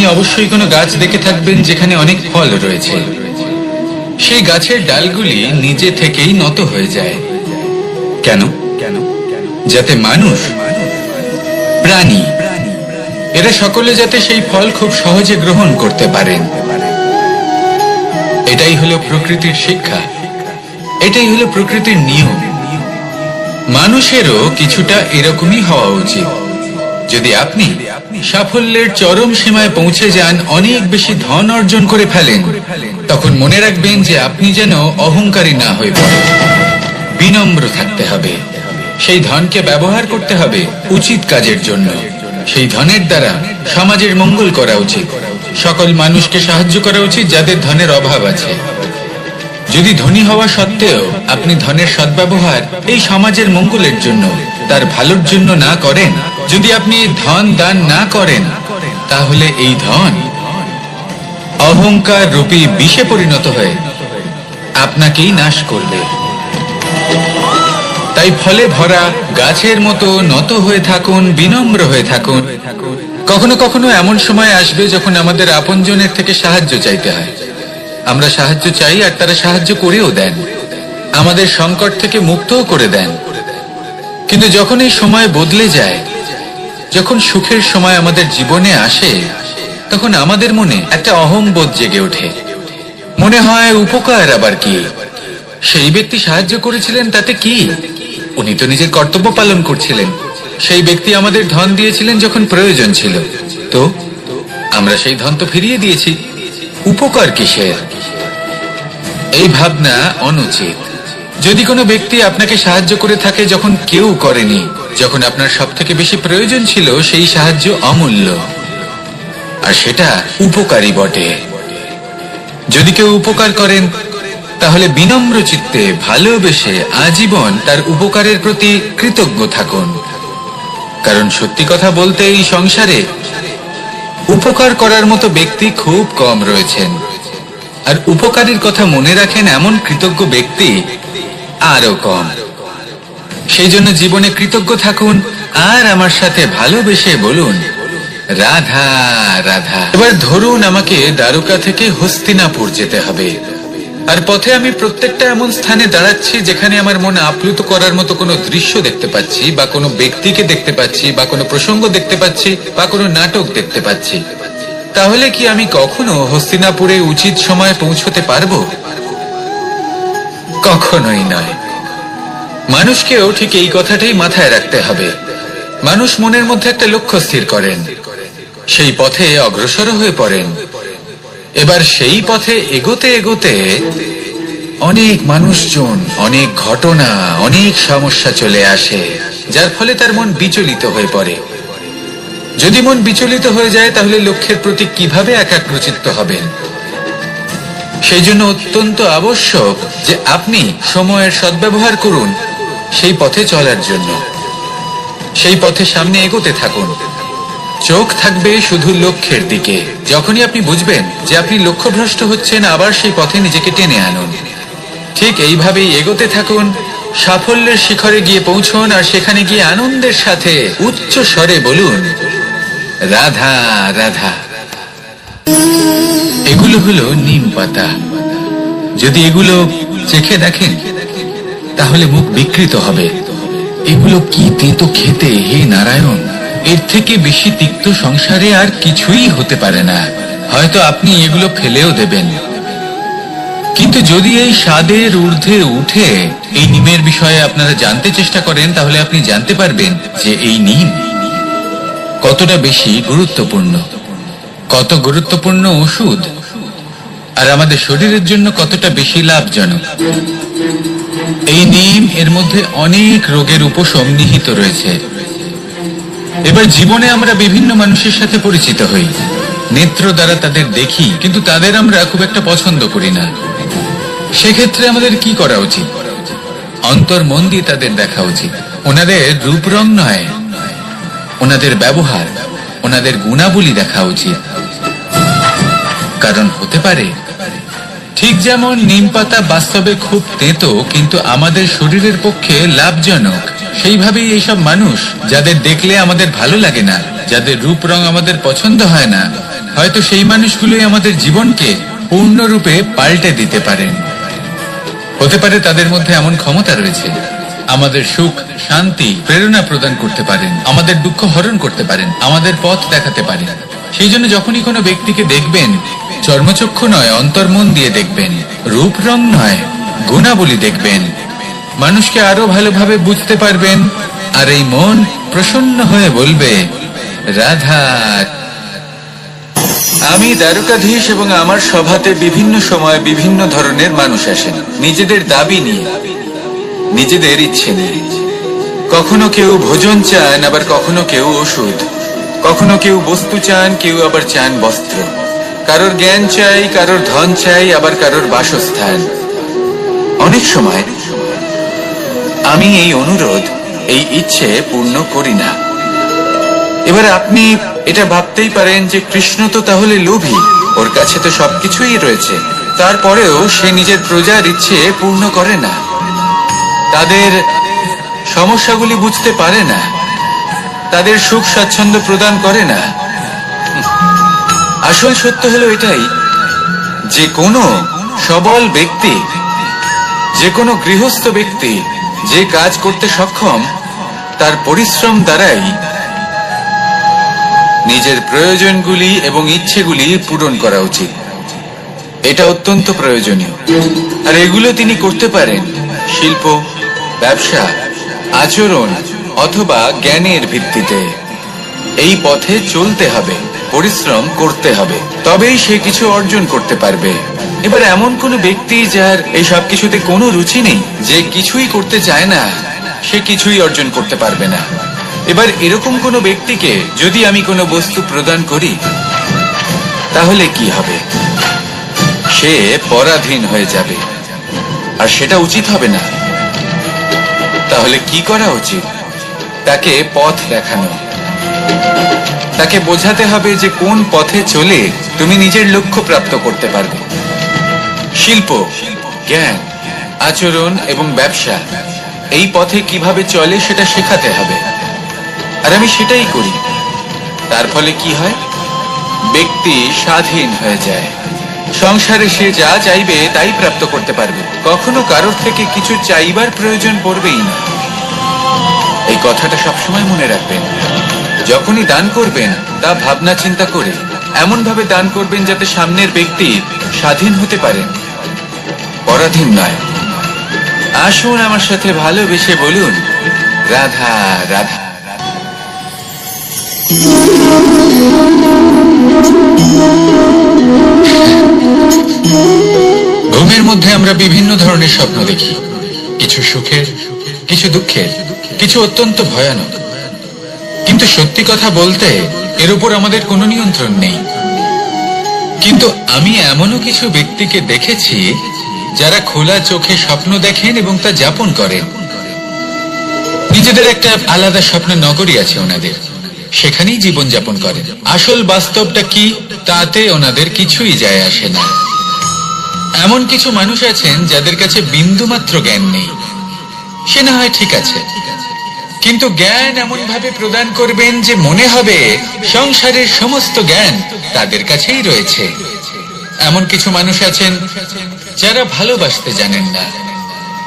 আপনি অবশ্যই কোনো গাছ দেখে থাকবেন যেখানে অনেক ফল রয়েছে। সেই গাছের ডালগুলি নিজে থেকেই নত হয়ে যায়। কেন? যাতে মানুষ, প্রাণী, এরা সকলে যাতে সেই ফল খুব সহজে গ্রহণ করতে পারেন। এটাই হলো প্রকৃতির শিক্ষা, এটাই হলো প্রকৃতির নিয়ম। মানুষেরও কিছুটা এরকমই হওয়া উচিত। যদি আপনি সাফল্যের চরম সীমায় পৌঁছে যান, অনেক বেশি ধন অর্জন করে ফেলেন, তখন মনে রাখবেন যে আপনি যেন অহংকারী না হয়ে পড়েন। বিনম্র থাকতে হবে। সেই ধনকে ব্যবহার করতে হবে উচিত কাজের জন্য। সেই ধনের দ্বারা সমাজের মঙ্গল করা উচিত। সকল মানুষকে সাহায্য করা উচিত যাদের ধনের অভাব আছে। যদি ধনী হওয়া সত্ত্বেও আপনি ধনের সদ্ব্যবহার এই সমাজের মঙ্গলের জন্য, তার ভালোর জন্য না করেন, যদি আপনি ধন দান না করেন, তাহলে এই ধন অহংকার রূপী বিষে পরিণত হয়ে আপনাকেই নাশ করবে। তাই ফলে ভরা গাছের মতো নত হয়ে থাকুন, বিনম্র হয়ে থাকুন। কখনো কখনো এমন সময় আসবে যখন আমাদের আপনজনের থেকে সাহায্য চাইতে হয়। আমরা সাহায্য চাই আর তারা সাহায্য করেও দেন, আমাদের সংকট থেকে মুক্তও করে দেন। কিন্তু যখন এই সময় বদলে যায়, যখন সুখের সময় আমাদের জীবনে আসে, তখন আমাদের মনে একটা অহংবোধ জেগে ওঠে। মনে হয় উপকার আবার কি? সেই ব্যক্তি সাহায্য করেছিলেন তাতে কি? উনি তো নিজের কর্তব্য পালন করছিলেন। সেই ব্যক্তি আমাদের ধন দিয়েছিলেন যখন প্রয়োজন ছিল, তো আমরা সেই ধন তো ফিরিয়ে দিয়েছি, উপকার কিসের? এই ভাবনা অনুচিত। যদি কোনো ব্যক্তি আপনাকে সাহায্য করে থাকে যখন কেউ করেনি, যখন আপনার সব থেকে বেশি প্রয়োজন ছিল, সেই সাহায্য অমূল্য, আর সেটা উপকারী বটে। যদি কেউ উপকার করেন, তাহলে বিনম্র চিত্তে ভালোবেসে আজীবন তার উপকারের প্রতি কৃতজ্ঞ থাকুন। কারণ সত্যি কথা বলতে এই সংসারে উপকার করার মতো ব্যক্তি খুব কম রয়েছেন, আর উপকারীর কথা মনে রাখেন এমন কৃতজ্ঞ ব্যক্তি আরো কম। সেই জন্য জীবনে কৃতজ্ঞ থাকুন আর আমার সাথে ভালোবেসে বলুন, রাধা রাধা। এবার ধরুন আমাকে দ্বারকা থেকে হস্তিনাপুর যেতে হবে, আর পথে আমি প্রত্যেকটা এমন স্থানে দাঁড়াচ্ছি যেখানে আমার মনে আপ্লুত করার মতো কোনো দৃশ্য দেখতে পাচ্ছি, বা কোনো ব্যক্তিকে দেখতে পাচ্ছি, বা কোনো প্রসঙ্গ দেখতে পাচ্ছি, বা কোনো নাটক দেখতে পাচ্ছি। তাহলে কি আমি কখনো হস্তিনাপুরে উচিত সময়ে পৌঁছতে পারবো? কখনোই নয়। মানুষকেও ঠিক এই কথাটাই মাথায় রাখতে হবে। মানুষ মনের মধ্যে একটা লক্ষ্য স্থির করেন, সেই পথে অগ্রসর হয়ে পড়েন। এবার সেই পথে এগোতে এগোতে অনেক মানুষজন, অনেক ঘটনা, অনেক সমস্যা চলে আসে, যার ফলে তার মন বিচলিত হয়ে পড়ে। যদি মন বিচলিত হয়ে যায়, তাহলে লক্ষ্যের প্রতি কিভাবে একাগ্রচিত্ত হবেন? সেই জন্য অত্যন্ত আবশ্যক যে আপনি সময়ের সদ্ব্যবহার করুন সেই পথে চলার জন্য। সেই পথে সামনে এগোতে থাকুন, চোখ থাকবে শুধু লক্ষ্যের দিকে। যখনই আপনি বুঝবেন যে আপনি লক্ষ্যভ্রষ্ট হচ্ছেন, আবার সেই পথে নিজেকে টেনে আনুন। ঠিক এইভাবেই এগোতে থাকুন, সাফল্যের শিখরে গিয়ে পৌঁছুন, আর সেখানে গিয়ে আনন্দের সাথে উচ্চ স্বরে বলুন, রাধা রাধা। এগুলো হলো নিম পাতা। যদি এগুলো চেখে দেখেন, তাহলে মুখ বিকৃত হবে। এগুলো কি তেতো খেতে, হে নারায়ণ! এর থেকে বেশি তিক্ত সংসারে আর কিছুই হতে পারে না। হয়তো আপনি এগুলো ফেলেও দেবেন, কিন্তু যদি এই স্বাদের ঊর্ধ্বে উঠে এই নিমের বিষয়ে আপনারা জানতে চেষ্টা করেন, তাহলে আপনি জানতে পারবেন যে এই নিম কতটা বেশি গুরুত্বপূর্ণ, কত গুরুত্বপূর্ণ ওষুধ, আর আমাদের শরীরের জন্য কতটা বেশি লাভজনক। এই নিম, এর মধ্যে অনেক রোগের উপশম নিহিত রয়েছে। এবার জীবনে আমরা বিভিন্ন মানুষের সাথে পরিচিত হই, নেত্র দ্বারা তাদের দেখি, কিন্তু তাদের আমরা খুব একটা পছন্দ করি না। সেক্ষেত্রে আমাদের কি করা উচিত? অন্তর মন দিয়ে তাদের দেখা উচিত। ওনাদের রূপ রং নয়, ওনাদের ব্যবহার, ওনাদের গুণাবলী দেখা উচিত। কারণ হতে পারে ঠিক যেমন নিম পাতা বাস্তবে খুব তেতো, কিন্তু আমাদের শরীরের পক্ষে লাভজনক, সেইভাবেই এইসব মানুষ যাদের দেখলে আমাদের ভালো লাগে না, যাদের রূপ রং আমাদের পছন্দ হয় না, হয়তো সেই মানুষগুলোই আমাদের জীবনকে পূর্ণরূপে পাল্টে দিতে পারেন। হতে পারে তাদের মধ্যে এমন ক্ষমতা রয়েছে, আমাদের সুখ, শান্তি, প্রেরণা প্রদান করতে পারেন, আমাদের দুঃখ হরণ করতে পারেন, আমাদের পথ দেখাতে পারেন। সেই জন্য যখনই কোনো ব্যক্তিকে দেখবেন, চর্মচক্ষু নয় অন্তর্মন দিয়ে দেখবেন, রূপ রং নয় গুণাবলী দেখবেন, মানুষকে আরো ভালোভাবে বুঝতে পারবেন। আর এই মন প্রসন্ন হয়ে বলবে, রাধা। আমি দ্বারকাধীশ এবং আমার সভাতে বিভিন্ন সময় বিভিন্ন ধরনের মানুষ আসেন, নিজেদের দাবি নিয়ে, নিজেদের ইচ্ছে নিয়ে। কখনো কেউ ভোজন চান, আবার কখনো কেউ ওষুধ, কখনো কেউ বস্তু চান, কেউ আবার চান বস্ত্র। কারোর জ্ঞান চাই, কারোর ধন চাই, আবার কারোর বাসস্থান। অনেক সময় আমি এই অনুরোধ, এই ইচ্ছে পূর্ণ করি না। এবার আপনি এটা ভাবতেই পারেন যে কৃষ্ণ তো তাহলে লোভী, ওর কাছে তো সবকিছুই রয়েছে, তারপরেও সে নিজের প্রজার ইচ্ছে পূর্ণ করে না, তাদের সমস্যাগুলি বুঝতে পারে না, তাদের সুখ স্বাচ্ছন্দ্য প্রদান করে না। আসল সত্য হলো এটাই যে কোনো সবল ব্যক্তি, যে কোনো গৃহস্থ ব্যক্তি যে কাজ করতে সক্ষম, তার পরিশ্রম দ্বারাই নিজের প্রয়োজনগুলি এবং ইচ্ছেগুলি পূরণ করা উচিত। এটা অত্যন্ত প্রয়োজনীয়। আর এগুলো তিনি করতে পারেন শিল্প, ব্যবসা, আচরণ অথবা জ্ঞানের ভিত্তিতে। এই পথে চলতে হবে, পরিশ্রম করতে হবে, তবেই সে কিছু অর্জন করতে পারবে। এবার এমন কোন ব্যক্তি যার এই সব কিছুতে কোনো রুচি নেই, যে কিছুই করতে চায় না, সে কিছুই অর্জন করতে পারবে না। এবার এরকম কোনো ব্যক্তিকে যদি আমি কোনো বস্তু প্রদান করি, তাহলে কি হবে? সে পরাধীন হয়ে যাবে, আর সেটা উচিত হবে না। তাহলে কি করা উচিত? তাকে পথ দেখানো, তাকে বোঝাতে হবে যে কোন পথে চলে তুমি নিজের লক্ষ্য প্রাপ্ত করতে পারবে। শিল্প, জ্ঞান, আচরণ এবং ব্যবসা, এই পথে কিভাবে চলে সেটা শেখাতে হবে। আর আমি সেটাই করি। তার ফলে কি হয়? ব্যক্তি স্বাধীন হয়ে যায়। সংসারে সে যা চাইবে তাই প্রাপ্ত করতে পারবে, কখনো কারোর থেকে কিছু চাইবার প্রয়োজন পড়বেই না। এই কথাটা সবসময় মনে রাখবেন। যখনই দান করবেন, তা ভাবনা চিন্তা করে এমন ভাবে দান করবেন যাতে সামনের ব্যক্তি স্বাধীন হতে পারেন, পরাধীন নয়। আসুন আমার সাথে ভালোবেসে বলুন, রাধা রাধা। ঘুমের মধ্যে আমরা বিভিন্ন ধরনের স্বপ্ন দেখি, কিছু সুখের, কিছু দুঃখের, কিছু অত্যন্ত ভয়ানক। কিন্তু সত্যি কথা বলতে এর উপর আমাদের কোনো নিয়ন্ত্রণ নেই। কিন্তু আমি এমনও কিছু ব্যক্তিকে দেখেছি যারা খোলা চোখে স্বপ্ন দেখেন এবং তা যাপন করেন। নিজেদের একটা আলাদা স্বপ্নের নগরী আছে ওনাদের, সেখানেই জীবন যাপন করেন। আসল বাস্তবটা কি তাতে ওনাদের কিছুই যায় আসে না। এমন কিছু মানুষ আছেন যাদের কাছে বিন্দুমাত্র জ্ঞান নেই। সে না হয় ঠিক আছে, কিন্তু জ্ঞান এমন ভাবে প্রদান করবেন যে মনে হবে সংসারের সমস্ত জ্ঞান তাদের কাছেই রয়েছে। এমন কিছু মানুষ আছেন যারা ভালোবাসতে জানেন না,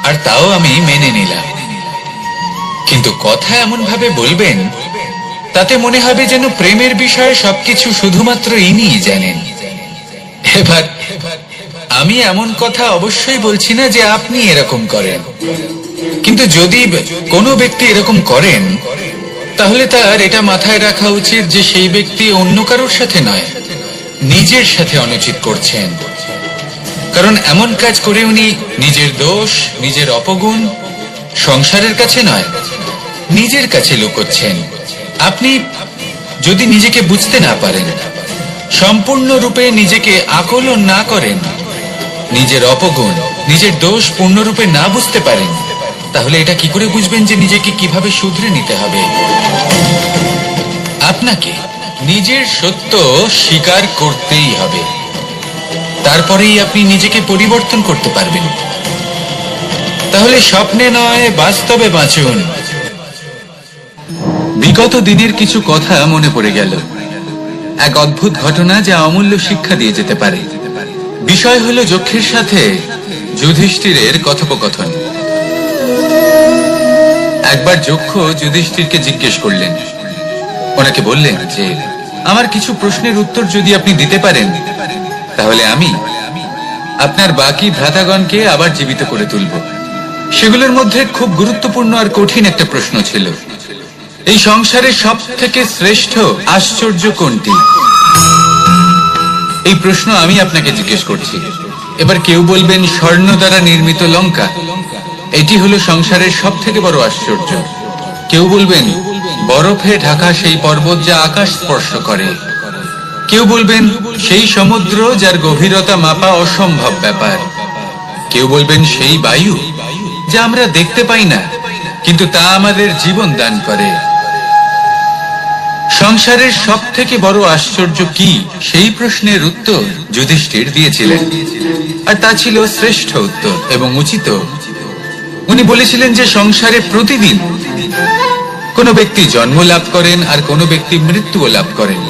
আর তাও আমি মেনে নিলাম। কিন্তু কথা এমন ভাবে বলবেন তাতে মনে হবে যেন প্রেমের বিষয়ে সবকিছু শুধুমাত্র ইনিই জানেন। এবার আমি এমন কথা অবশ্যই বলছি না যে আপনি এরকম করেন, কিন্তু যদি কোনো ব্যক্তি এরকম করেন, তাহলে তার এটা মাথায় রাখা উচিত যে সেই ব্যক্তি অন্য কারোর সাথে নয়, নিজের সাথে অনুচিত করছেন। কারণ এমন কাজ করে উনি নিজের দোষ, নিজের অপগুণ সংসারের কাছে নয়, নিজের কাছে লুকোচ্ছেন। আপনি যদি নিজেকে বুঝতে না পারেন, সম্পূর্ণরূপে নিজেকে আকলন না করেন, নিজের অপগুণ, নিজের দোষ পূর্ণরূপে না বুঝতে পারেন, তাহলে এটা কি করে বুঝবেন যে নিজেকে কিভাবে শুধরে নিতে হবে? আপনাকে নিজের সত্য স্বীকার করতেই হবে, তারপরেই আপনি নিজেকে পরিবর্তন করতে পারবেন। তাহলে স্বপ্নে নয়, বাস্তবে বাঁচুন। বিগত দিনের কিছু কথা মনে পড়ে গেল। এক অদ্ভুত ঘটনা যা অমূল্য শিক্ষা দিয়ে যেতে পারে। বিষয় হলো যক্ষের সাথে যুধিষ্ঠিরের কথোপকথন। একবার যক্ষ যুধিষ্ঠিরকে জিজ্ঞেস করলেন, ওনাকে বললেন যে আমার কিছু প্রশ্নের উত্তর যদি আপনি দিতে পারেন তাহলে আমি আপনার বাকি ভ্রাতাগণকে আবার জীবিত করে তুলব। সেগুলোর মধ্যে খুব গুরুত্বপূর্ণ আর কঠিন একটা প্রশ্ন ছিল, এই সংসারের সব থেকে শ্রেষ্ঠ আশ্চর্য কোনটি? এই প্রশ্ন আমি আপনাকে জিজ্ঞেস করছি। এবার কেউ বলবেন স্বর্ণ দ্বারা নির্মিত লঙ্কা, এটি হলো সংসারের সব থেকে বড় আশ্চর্য। কেউ বলবেন বরফে ঢাকা সেই পর্বত যা আকাশ স্পর্শ করে। কেউ বলবেন সেই সমুদ্র যার গভীরতা মাপা অসম্ভব ব্যাপার। কেউ বলবেন সেই বায়ু যা আমরা দেখতে পাই না কিন্তু তা আমাদের জীবন দান করে। সংসারের সব থেকে বড় আশ্চর্য কি, সেই প্রশ্নের উত্তর যুধিষ্ঠির দিয়েছিলেন, আর তা ছিল শ্রেষ্ঠ উত্তর এবং উচিত। উনি বলেছিলেন যে সংসারে প্রতিদিন কোনো ব্যক্তি জন্ম লাভ করেন আর কোনো ব্যক্তি মৃত্যুও লাভ করেন।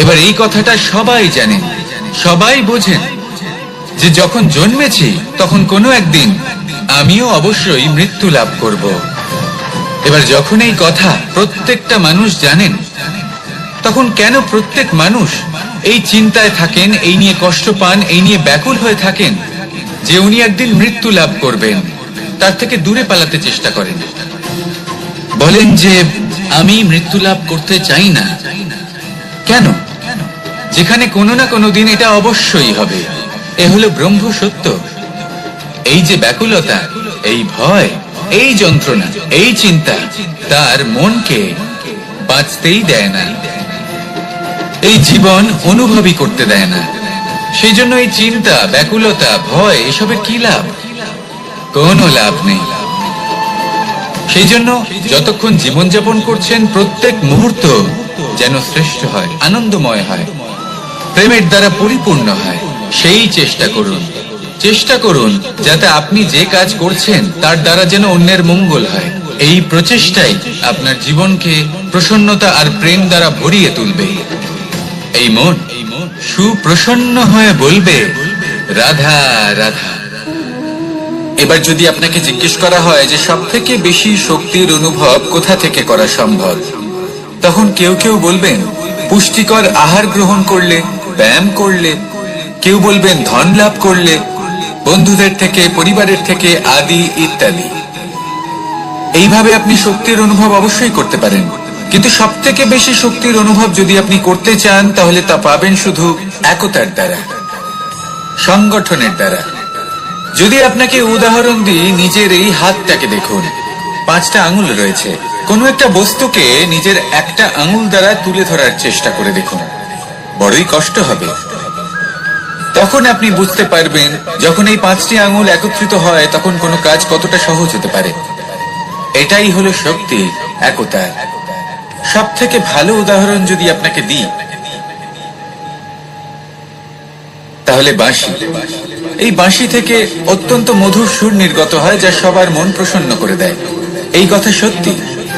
এবার এই কথাটা সবাই জানেন, সবাই বোঝেন যে যখন জন্মেছি তখন কোনো একদিন আমিও অবশ্যই মৃত্যু লাভ করব। এবার যখন এই কথা প্রত্যেকটা মানুষ জানেন, তখন কেন প্রত্যেক মানুষ এই চিন্তায় থাকেন, এই নিয়ে কষ্ট পান, এই নিয়ে ব্যাকুল হয়ে থাকেন যে উনি একদিন মৃত্যু লাভ করবেন, তার থেকে দূরে পালাতে চেষ্টা করেন? বলেন যে আমি মৃত্যু লাভ করতে চাই না। কেন? যেখানে কোনো না কোনো দিন এটা অবশ্যই হবে। এ হলো ব্রহ্ম সত্য। এই যে ব্যাকুলতা, এই ভয়, এই যন্ত্রণা, এই চিন্তা তার মনকে বাঁচতেই দেয় না, এই জীবন অনুভবই করতে দেয় না। সেই জন্য এই চিন্তা, ব্যাকুলতা, ভয়, এসবের কি লাভ? কোনো লাভ নেই। সেই জন্য যতক্ষণ জীবনযাপন করছেন প্রত্যেক মুহূর্ত যেন শ্রেষ্ঠ হয়, আনন্দময় হয়, প্রেমের দ্বারা পরিপূর্ণ হয়, সেই চেষ্টা করুন। চেষ্টা করুন যাতে আপনি যে কাজ করছেন তার দ্বারা যেন অন্যের মঙ্গল হয়। এই প্রচেষ্টাই আপনার জীবনকে প্রসন্নতা আর প্রেম দ্বারা ভরিয়ে তুলবে। এই মন সুপ্রসন্ন হয়ে বলবে রাধা রাধা। এবার যদি আপনাকে জিজ্ঞেস করা হয় যে সব থেকে বেশি শক্তির অনুভব কোথা থেকে করা সম্ভব, তখন কেউ কেউ বলবেন পুষ্টিকর আহার গ্রহণ করলে, ব্যায়াম করলে। কেউ বলবেন ধন লাভ করলে, বন্ধুদের থেকে, পরিবারের থেকে, আদি ইত্যাদি। এইভাবে আপনি শক্তির অনুভব অবশ্যই করতে পারেন, কিন্তু সব থেকে বেশি শক্তির অনুভব যদি আপনি করতে চান তাহলে তা পাবেন শুধু একতার দ্বারা, সংগঠনের দ্বারা। যদি আপনাকে উদাহরণ দিই, নিজের এই হাতটাকে দেখুন, 5টা আঙুল রয়েছে। কোনো একটা বস্তুকে নিজের একটা আঙুল দ্বারা তুলে ধরার চেষ্টা করে দেখুন, বড়ই কষ্ট হবে। তখন আপনি বুঝতে পারবেন যখন এই 5টি আঙুল একত্রিত হয় তখন কোনো কাজ কতটা সহজ হতে পারে। এটাই হলো শক্তি, একতা। সব থেকে ভালো উদাহরণ যদি আপনাকে দিই তাহলে বাঁশি। এই বাঁশি থেকে অত্যন্ত মধুর সুর নির্গত হয় যা সবার মন প্রসন্ন করে দেয়। এই কথা সত্যি,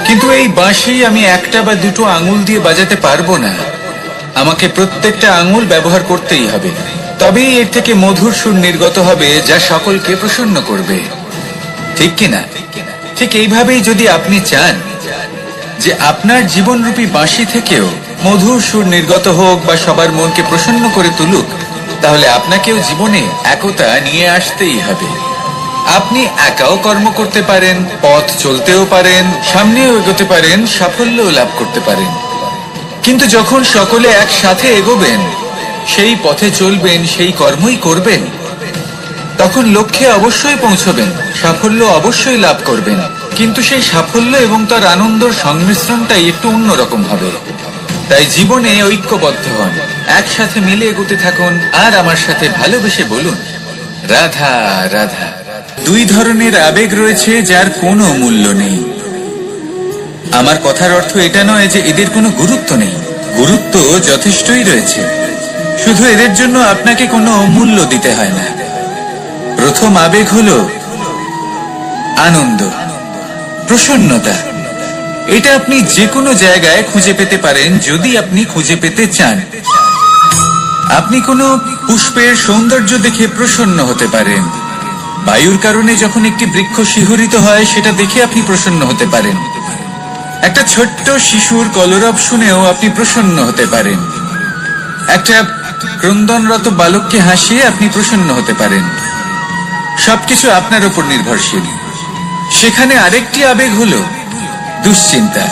কিন্তু এই বাঁশি আমি একটা বা দুটো আঙুল দিয়ে বাজাতে পারবো না। আমাকে প্রত্যেকটা আঙুল ব্যবহার করতেই হবে, তবেই এর থেকে মধুর সুর নির্গত হবে যা সকলকে প্রসন্ন করবে। ঠিক কিনা? ঠিক এইভাবেই যদি আপনি চান যে আপনার জীবনরূপী বাঁশি থেকেও মধুর সুর নির্গত হোক বা সবার মনকে প্রসন্ন করে তুলুক, তাহলে আপনাকেও জীবনে একতা নিয়ে আসতেই হবে। আপনি একাও কর্ম করতে পারেন, পথ চলতেও পারেন, সামনেও এগোতে পারেন, সাফল্যও লাভ করতে পারেন। কিন্তু যখন সকলে একসাথে এগোবেন, সেই পথে চলবেন, সেই কর্মই করবেন, তখন লক্ষ্যে অবশ্যই পৌঁছবেন, সাফল্য অবশ্যই লাভ করবেন। কিন্তু সেই সাফল্য এবং তার আনন্দের সংমিশ্রণটাই একটু অন্যরকম হবে। তাই জীবনে ঐক্যবদ্ধ হন, একসাথে মিলে এগোতে থাকুন, আর আমার সাথে ভালোবেসে বলুন রাধা রাধা। 2 ধরনের আবেগ রয়েছে যার কোনো মূল্য নেই। আমার কথার অর্থ এটা নয় যে এদের কোনো গুরুত্ব নেই, গুরুত্ব যথেষ্টই রয়েছে, শুধু এদের জন্য আপনাকে কোনো মূল্য দিতে হয় না। প্রথম আবেগ হলো আনন্দ, প্রসন্নতা। এটা আপনি যে কোনো জায়গায় খুঁজে পেতে পারেন যদি আপনি খুঁজে পেতে চান। আপনি কোনো পুষ্পের সৌন্দর্য দেখে প্রসন্ন হতে পারেন। বায়ুর কারণে যখন একটি বৃক্ষ শিহরিত হয় সেটা দেখে আপনি প্রসন্ন হতে পারেন। একটা ছোট্ট শিশুর কলরব শুনেও আপনি প্রসন্ন হতে পারেন। একটা ক্রন্দনরত বালককে হাসিয়ে আপনি প্রসন্ন হতে পারেন। সবকিছু আপনার উপর নির্ভরশীল। সেখানে আরেকটি আবেগ হলো দুশ্চিন্তা।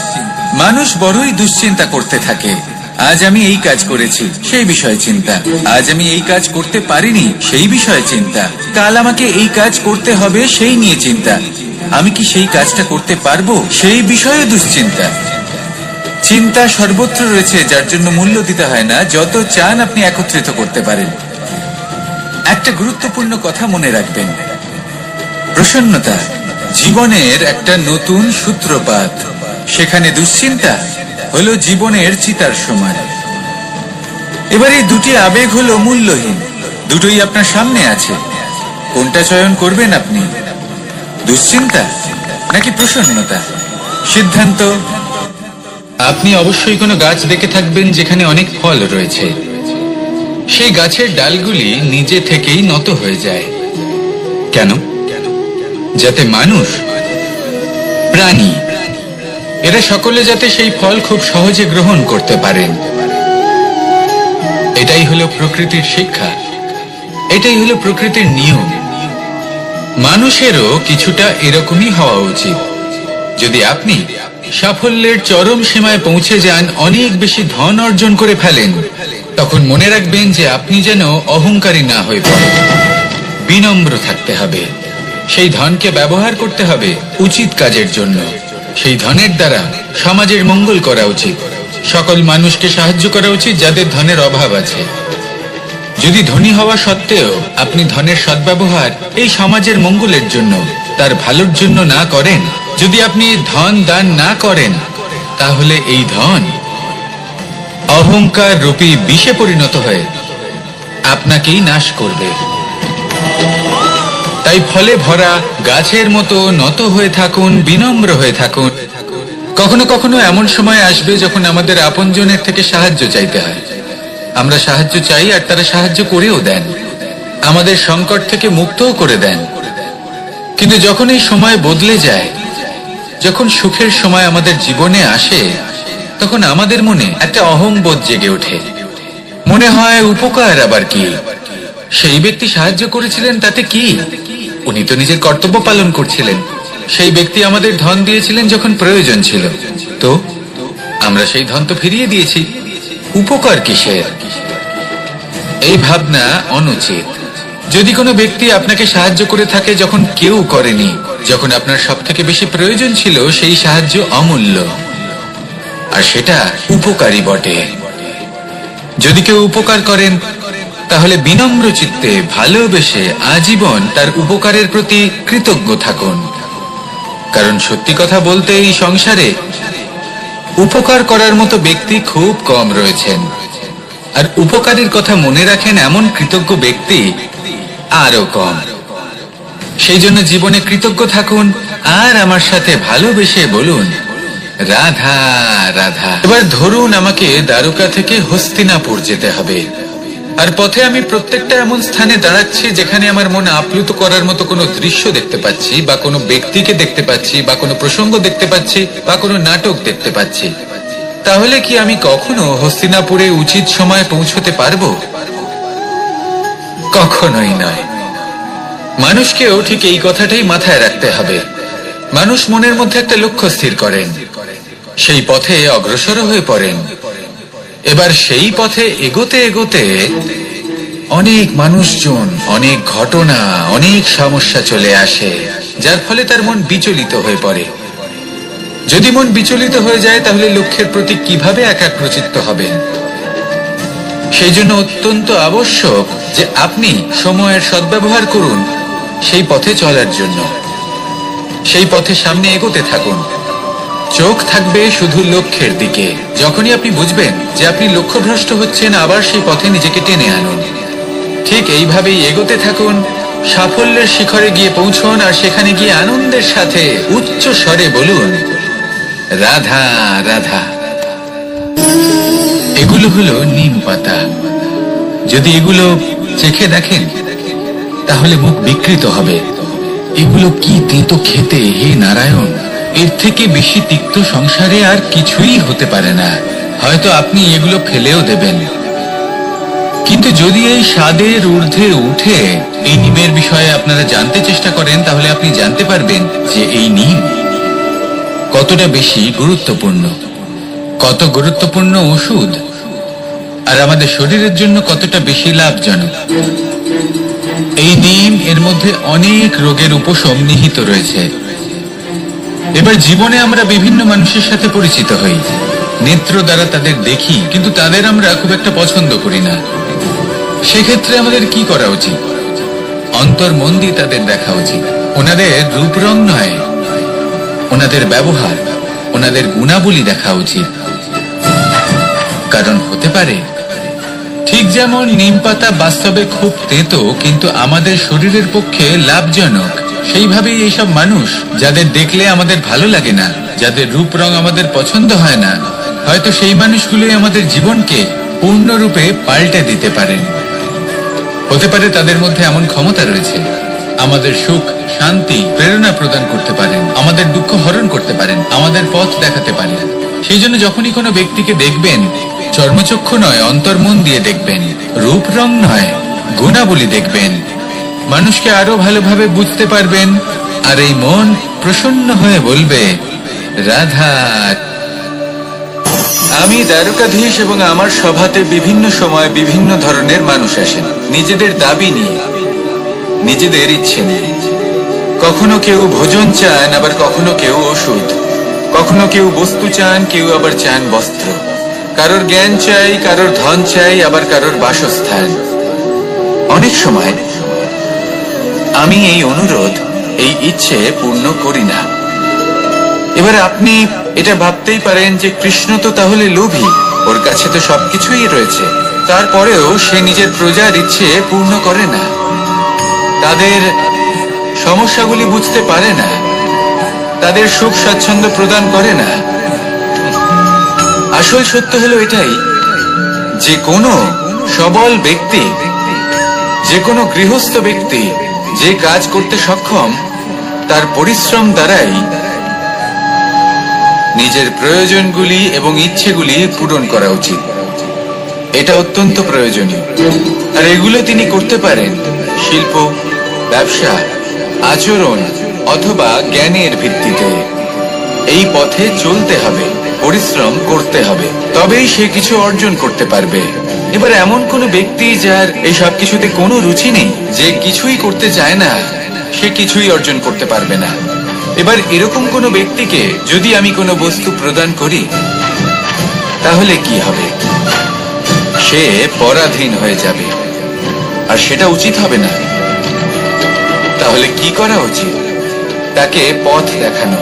মানুষ বড়ই দুশ্চিন্তা করতে থাকে। আজ আমি এই কাজ করেছি, সেই বিষয়ে চিন্তা। আজ আমি এই কাজ করতে পারিনি, সেই বিষয়ে চিন্তা। কাল আমাকে এই কাজ করতে হবে, সেই নিয়ে চিন্তা। আমি কি সেই কাজটা করতে পারবো, সেই বিষয়ে দুশ্চিন্তা। চিন্তা সর্বত্র রয়েছে, যার জন্য মূল্য দিতে হয় না। যত চান আপনি একত্রিত করতে পারেন। একটা গুরুত্বপূর্ণ কথা মনে রাখবেন, প্রসন্নতা জীবনের একটা নতুন সূত্রপাত। সেখানে দুশ্চিন্তা হলো জীবনের চিতার সমান। এবার এই দুটি আবেগ হলো মূল্যহীন, দুটোই আপনার সামনে আছে। কোনটা চয়ন করবেন আপনি, দুশ্চিন্তা নাকি প্রসন্নতা? সিদ্ধান্ত। আপনি অবশ্যই কোনো গাছ দেখে থাকবেন যেখানে অনেক ফল রয়েছে। সেই গাছের ডালগুলি নিজে থেকেই নত হয়ে যায়। কেন? যাতে মানুষ, প্রাণী, এরা সকলে যাতে সেই ফল খুব সহজে গ্রহণ করতে পারেন। এটাই হলো প্রকৃতির শিক্ষা, এটাই হলো প্রকৃতির নিয়ম। মানুষেরও কিছুটা এরকমই হওয়া উচিত। যদি আপনি সাফল্যের চরম সীমায় পৌঁছে যান, অনেক বেশি ধন অর্জন করে ফেলেন, তখন মনে রাখবেন যে আপনি যেন অহংকারী না হয়ে পড়েন। বিনম্র থাকতে হবে। সেই ধনকে ব্যবহার করতে হবে উচিত কাজের জন্য। সেই ধনের দ্বারা সমাজের মঙ্গল করা উচিত। সকল মানুষকে সাহায্য করা উচিত যাদের ধনের অভাব আছে। যদি ধনী হওয়া সত্ত্বেও আপনি ধনের সদ্ব্যবহার এই সমাজের মঙ্গলের জন্য, তার ভালোর জন্য না করেন, যদি আপনি ধন দান না করেন, তাহলে এই ধন অহংকার রূপী বিষে পরিণত হয়ে আপনাকেই নাশ করবে। তাই ফলে ভরা গাছের মতো নত হয়ে থাকুন, বিনম্র হয়ে থাকুন। কখনো কখনো এমন সময় আসবে যখন আমাদের আপনজনের থেকে সাহায্য চাইতে হয়। আমরা সাহায্য চাই আর তারা সাহায্য করেও দেন, আমাদের সংকট থেকে মুক্তও করে দেন। কিন্তু যখন এই সময় বদলে যায়, যখন সুখের সময় আমাদের জীবনে আসে, তখন আমাদের মনে একটা অহংবোধ জেগে ওঠে। মনে হয় উপকার আবার কি, সেই ব্যক্তি সাহায্য করেছিলেন তাতে কি, উনি তো নিজের কর্তব্য পালন করছিলেন। সেই ব্যক্তি আমাদের ধন দিয়েছিলেন যখন প্রয়োজন ছিল, তো আমরা সেই ধন তো ফিরিয়ে দিয়েছি, উপকার কিসের? এই ভাবনা অনুচিত। যদি কোনো ব্যক্তি আপনাকে সাহায্য করে থাকে যখন কেউ করেনি, যখন আপনার সব থেকে বেশি প্রয়োজন ছিল, সেই সাহায্য অমূল্য, আর সেটা উপকারী বটে। যদি কেউ উপকার করেন, তাহলে বিনম্র চিত্তে ভালোবেসে আজীবন তার উপকারের প্রতি কৃতজ্ঞ থাকুন। কারণ সত্যি কথা বলতে এই সংসারে উপকার করার মতো ব্যক্তি খুব কম রয়েছেন, আর উপকারের কথা মনে রাখেন এমন কৃতজ্ঞ ব্যক্তি আরো কম। সেই জন্য জীবনে কৃতজ্ঞ থাকুন আর আমার সাথে ভালোবেসে বলুন, রাধা রাধা। এবার ধরুন আমাকে দ্বারকা থেকে হস্তিনাপুর যেতে হবে, আর পথে আমি প্রত্যেকটা এমন স্থানে দাঁড়াচ্ছি যেখানে আমার মন আপ্লুত করার মতো কোনো দৃশ্য দেখতে পাচ্ছি, বা কোনো ব্যক্তিকে দেখতে পাচ্ছি, বা কোনো প্রসঙ্গ দেখতে পাচ্ছি, বা কোনো নাটক দেখতে পাচ্ছি। তাহলে কি আমি কখনো হস্তিনাপুরে উচিত সময় পৌঁছতে পারবো? কখনোই নয়। মানুষকেও ঠিক এই কথাটাই মাথায় রাখতে হবে। মানুষ মনের মধ্যে একটা লক্ষ্য স্থির করেন, সেই পথে অগ্রসর হয়ে পড়েন। এবার সেই পথে এগোতে এগোতে অনেক মানুষজন, অনেক ঘটনা, অনেক সমস্যা চলে আসে, যার ফলে তার মন বিচলিত হয়ে পড়ে। যদি মন বিচলিত হয়ে যায়, তাহলে লক্ষ্যের প্রতি কিভাবে একাগ্রচিত্ত হবেন? সেই জন্য অত্যন্ত আবশ্যক যে আপনি সময়ের সদ্ব্যবহার করুন সেই পথে চলার জন্য। সেই পথে সামনে এগোতে থাকুন, চোখ থাকবে শুধু লক্ষ্যের দিকে। যখনই আপনি বুঝবেন যে আপনি লক্ষ্যভ্রষ্ট হচ্ছেন, আবার সেই পথে নিজেকে টেনে আনুন। ঠিক এইভাবেই এগোতে থাকুন, সাফল্যের শিখরে গিয়ে পৌঁছুন, আর সেখানে গিয়ে আনন্দের সাথে উচ্চ স্বরে বলুন, রাধা রাধা। এগুলো হলো নিম পাতা। যদি এগুলো চেখে দেখেন তাহলে মুখ বিকৃত হবে। এগুলো কি তেতো খেতে, হে নারায়ণ! এর থেকে বেশি তিক্ত সংসারে আর কিছুই হতে পারে না। হয়তো আপনি এগুলো ফেলেও দেবেন, কিন্তু যদি এই স্বাদের ঊর্ধ্বে উঠে এই নিমের বিষয়ে আপনারা জানতে চেষ্টা করেন, তাহলে আপনি জানতে পারবেন যে এই নিম কতটা বেশি গুরুত্বপূর্ণ, কত গুরুত্বপূর্ণ ওষুধ, আর আমাদের শরীরের জন্য কতটা বেশি লাভজনক। এই নিম এর মধ্যে অনেক রোগের উপশম নিহিত রয়েছে। এবার জীবনে আমরা বিভিন্ন মানুষের সাথে পরিচিত হই, নেত্র দ্বারা তাদের দেখি, কিন্তু তাদের আমরা খুব একটা পছন্দ করি না। সেক্ষেত্রে আমাদের কি করা উচিত? অন্তর মন দিয়ে তাদের দেখা উচিত। ওনাদের রূপ রং নয়, ওনাদের ব্যবহার, ওনাদের গুণাবলী দেখা উচিত। কারণ হতে পারে ঠিক যেমন নিম পাতা বাস্তবে খুব তেতো কিন্তু আমাদের শরীরের পক্ষে লাভজনক, সেইভাবেই এইসব মানুষ যাদের দেখলে আমাদের ভালো লাগে না, যাদের রূপ রং আমাদের পছন্দ হয় না, হয়তো সেই মানুষগুলোই আমাদের জীবনকে পূর্ণরূপে পাল্টে দিতে পারেন। হতে পারে তাদের মধ্যে এমন ক্ষমতা রয়েছে, আমাদের সুখ, শান্তি, প্রেরণা প্রদান করতে পারেন, আমাদের দুঃখ হরণ করতে পারেন, আমাদের পথ দেখাতে পারেন। সেই জন্য যখনই কোনো ব্যক্তিকে দেখবেন, চর্মচক্ষু নয় অন্তর্মন দিয়ে দেখবেন, রূপ রং নয় গুণাবলী দেখবেন। মানুষকে আরো ভালোভাবে বুঝতে পারবেন, আর এই মন প্রসন্ন হয়ে বলবে রাধা। আমি দ্বারকাধীশ এবং আমার সভাতে বিভিন্ন সময় বিভিন্ন ধরনের মানুষ আসেন, নিজেদের দাবি নিয়ে, নিজেদের ইচ্ছে নিয়ে। কখনো কেউ ভোজন চান, আবার কখনো কেউ ওষুধ, কখনো কেউ বস্তু চান, কেউ আবার চান বস্ত্র। কারোর জ্ঞান চাই, কারোর ধন চাই, আবার কারোর বাসস্থান। অনেক সময় আমি এই অনুরোধ, এই ইচ্ছে পূর্ণ করি না। এবার আপনি এটা ভাবতেই পারেন যে কৃষ্ণ তো তাহলে লোভী, ওর কাছে তো সবকিছুই রয়েছে, তারপরেও সে নিজের প্রজার ইচ্ছে পূর্ণ করে না, তাদের সমস্যাগুলি বুঝতে পারে না, তাদের সুখ স্বাচ্ছন্দ্য প্রদান করে না। আসল সত্য হলো এটাই যে কোনো সবল ব্যক্তি, যে কোনো গৃহস্থ ব্যক্তি যে কাজ করতে সক্ষম, তার পরিশ্রম দ্বারাই নিজের প্রয়োজনগুলি এবং ইচ্ছেগুলি পূরণ করা উচিত। এটা অত্যন্ত প্রয়োজনীয়, আর এগুলো তিনি করতে পারেন শিল্প, ব্যবসা, আচরণ অথবা জ্ঞানের ভিত্তিতে। এই পথে চলতে হবে, পরিশ্রম করতে হবে, তবেই সে কিছু অর্জন করতে পারবে। এবার এমন কোনো ব্যক্তি যার এই সব কিছুতে কোনো রুচি নেই, যে কিছুই করতে চায় না, সে কিছুই অর্জন করতে পারবে না। এবার এরকম কোনো ব্যক্তিকে যদি আমি কোনো বস্তু প্রদান করি, তাহলে কি হবে? সে পরাধীন হয়ে যাবে, আর সেটা উচিত হবে না। তাহলে কি করা উচিত? তাকে পথ দেখানো,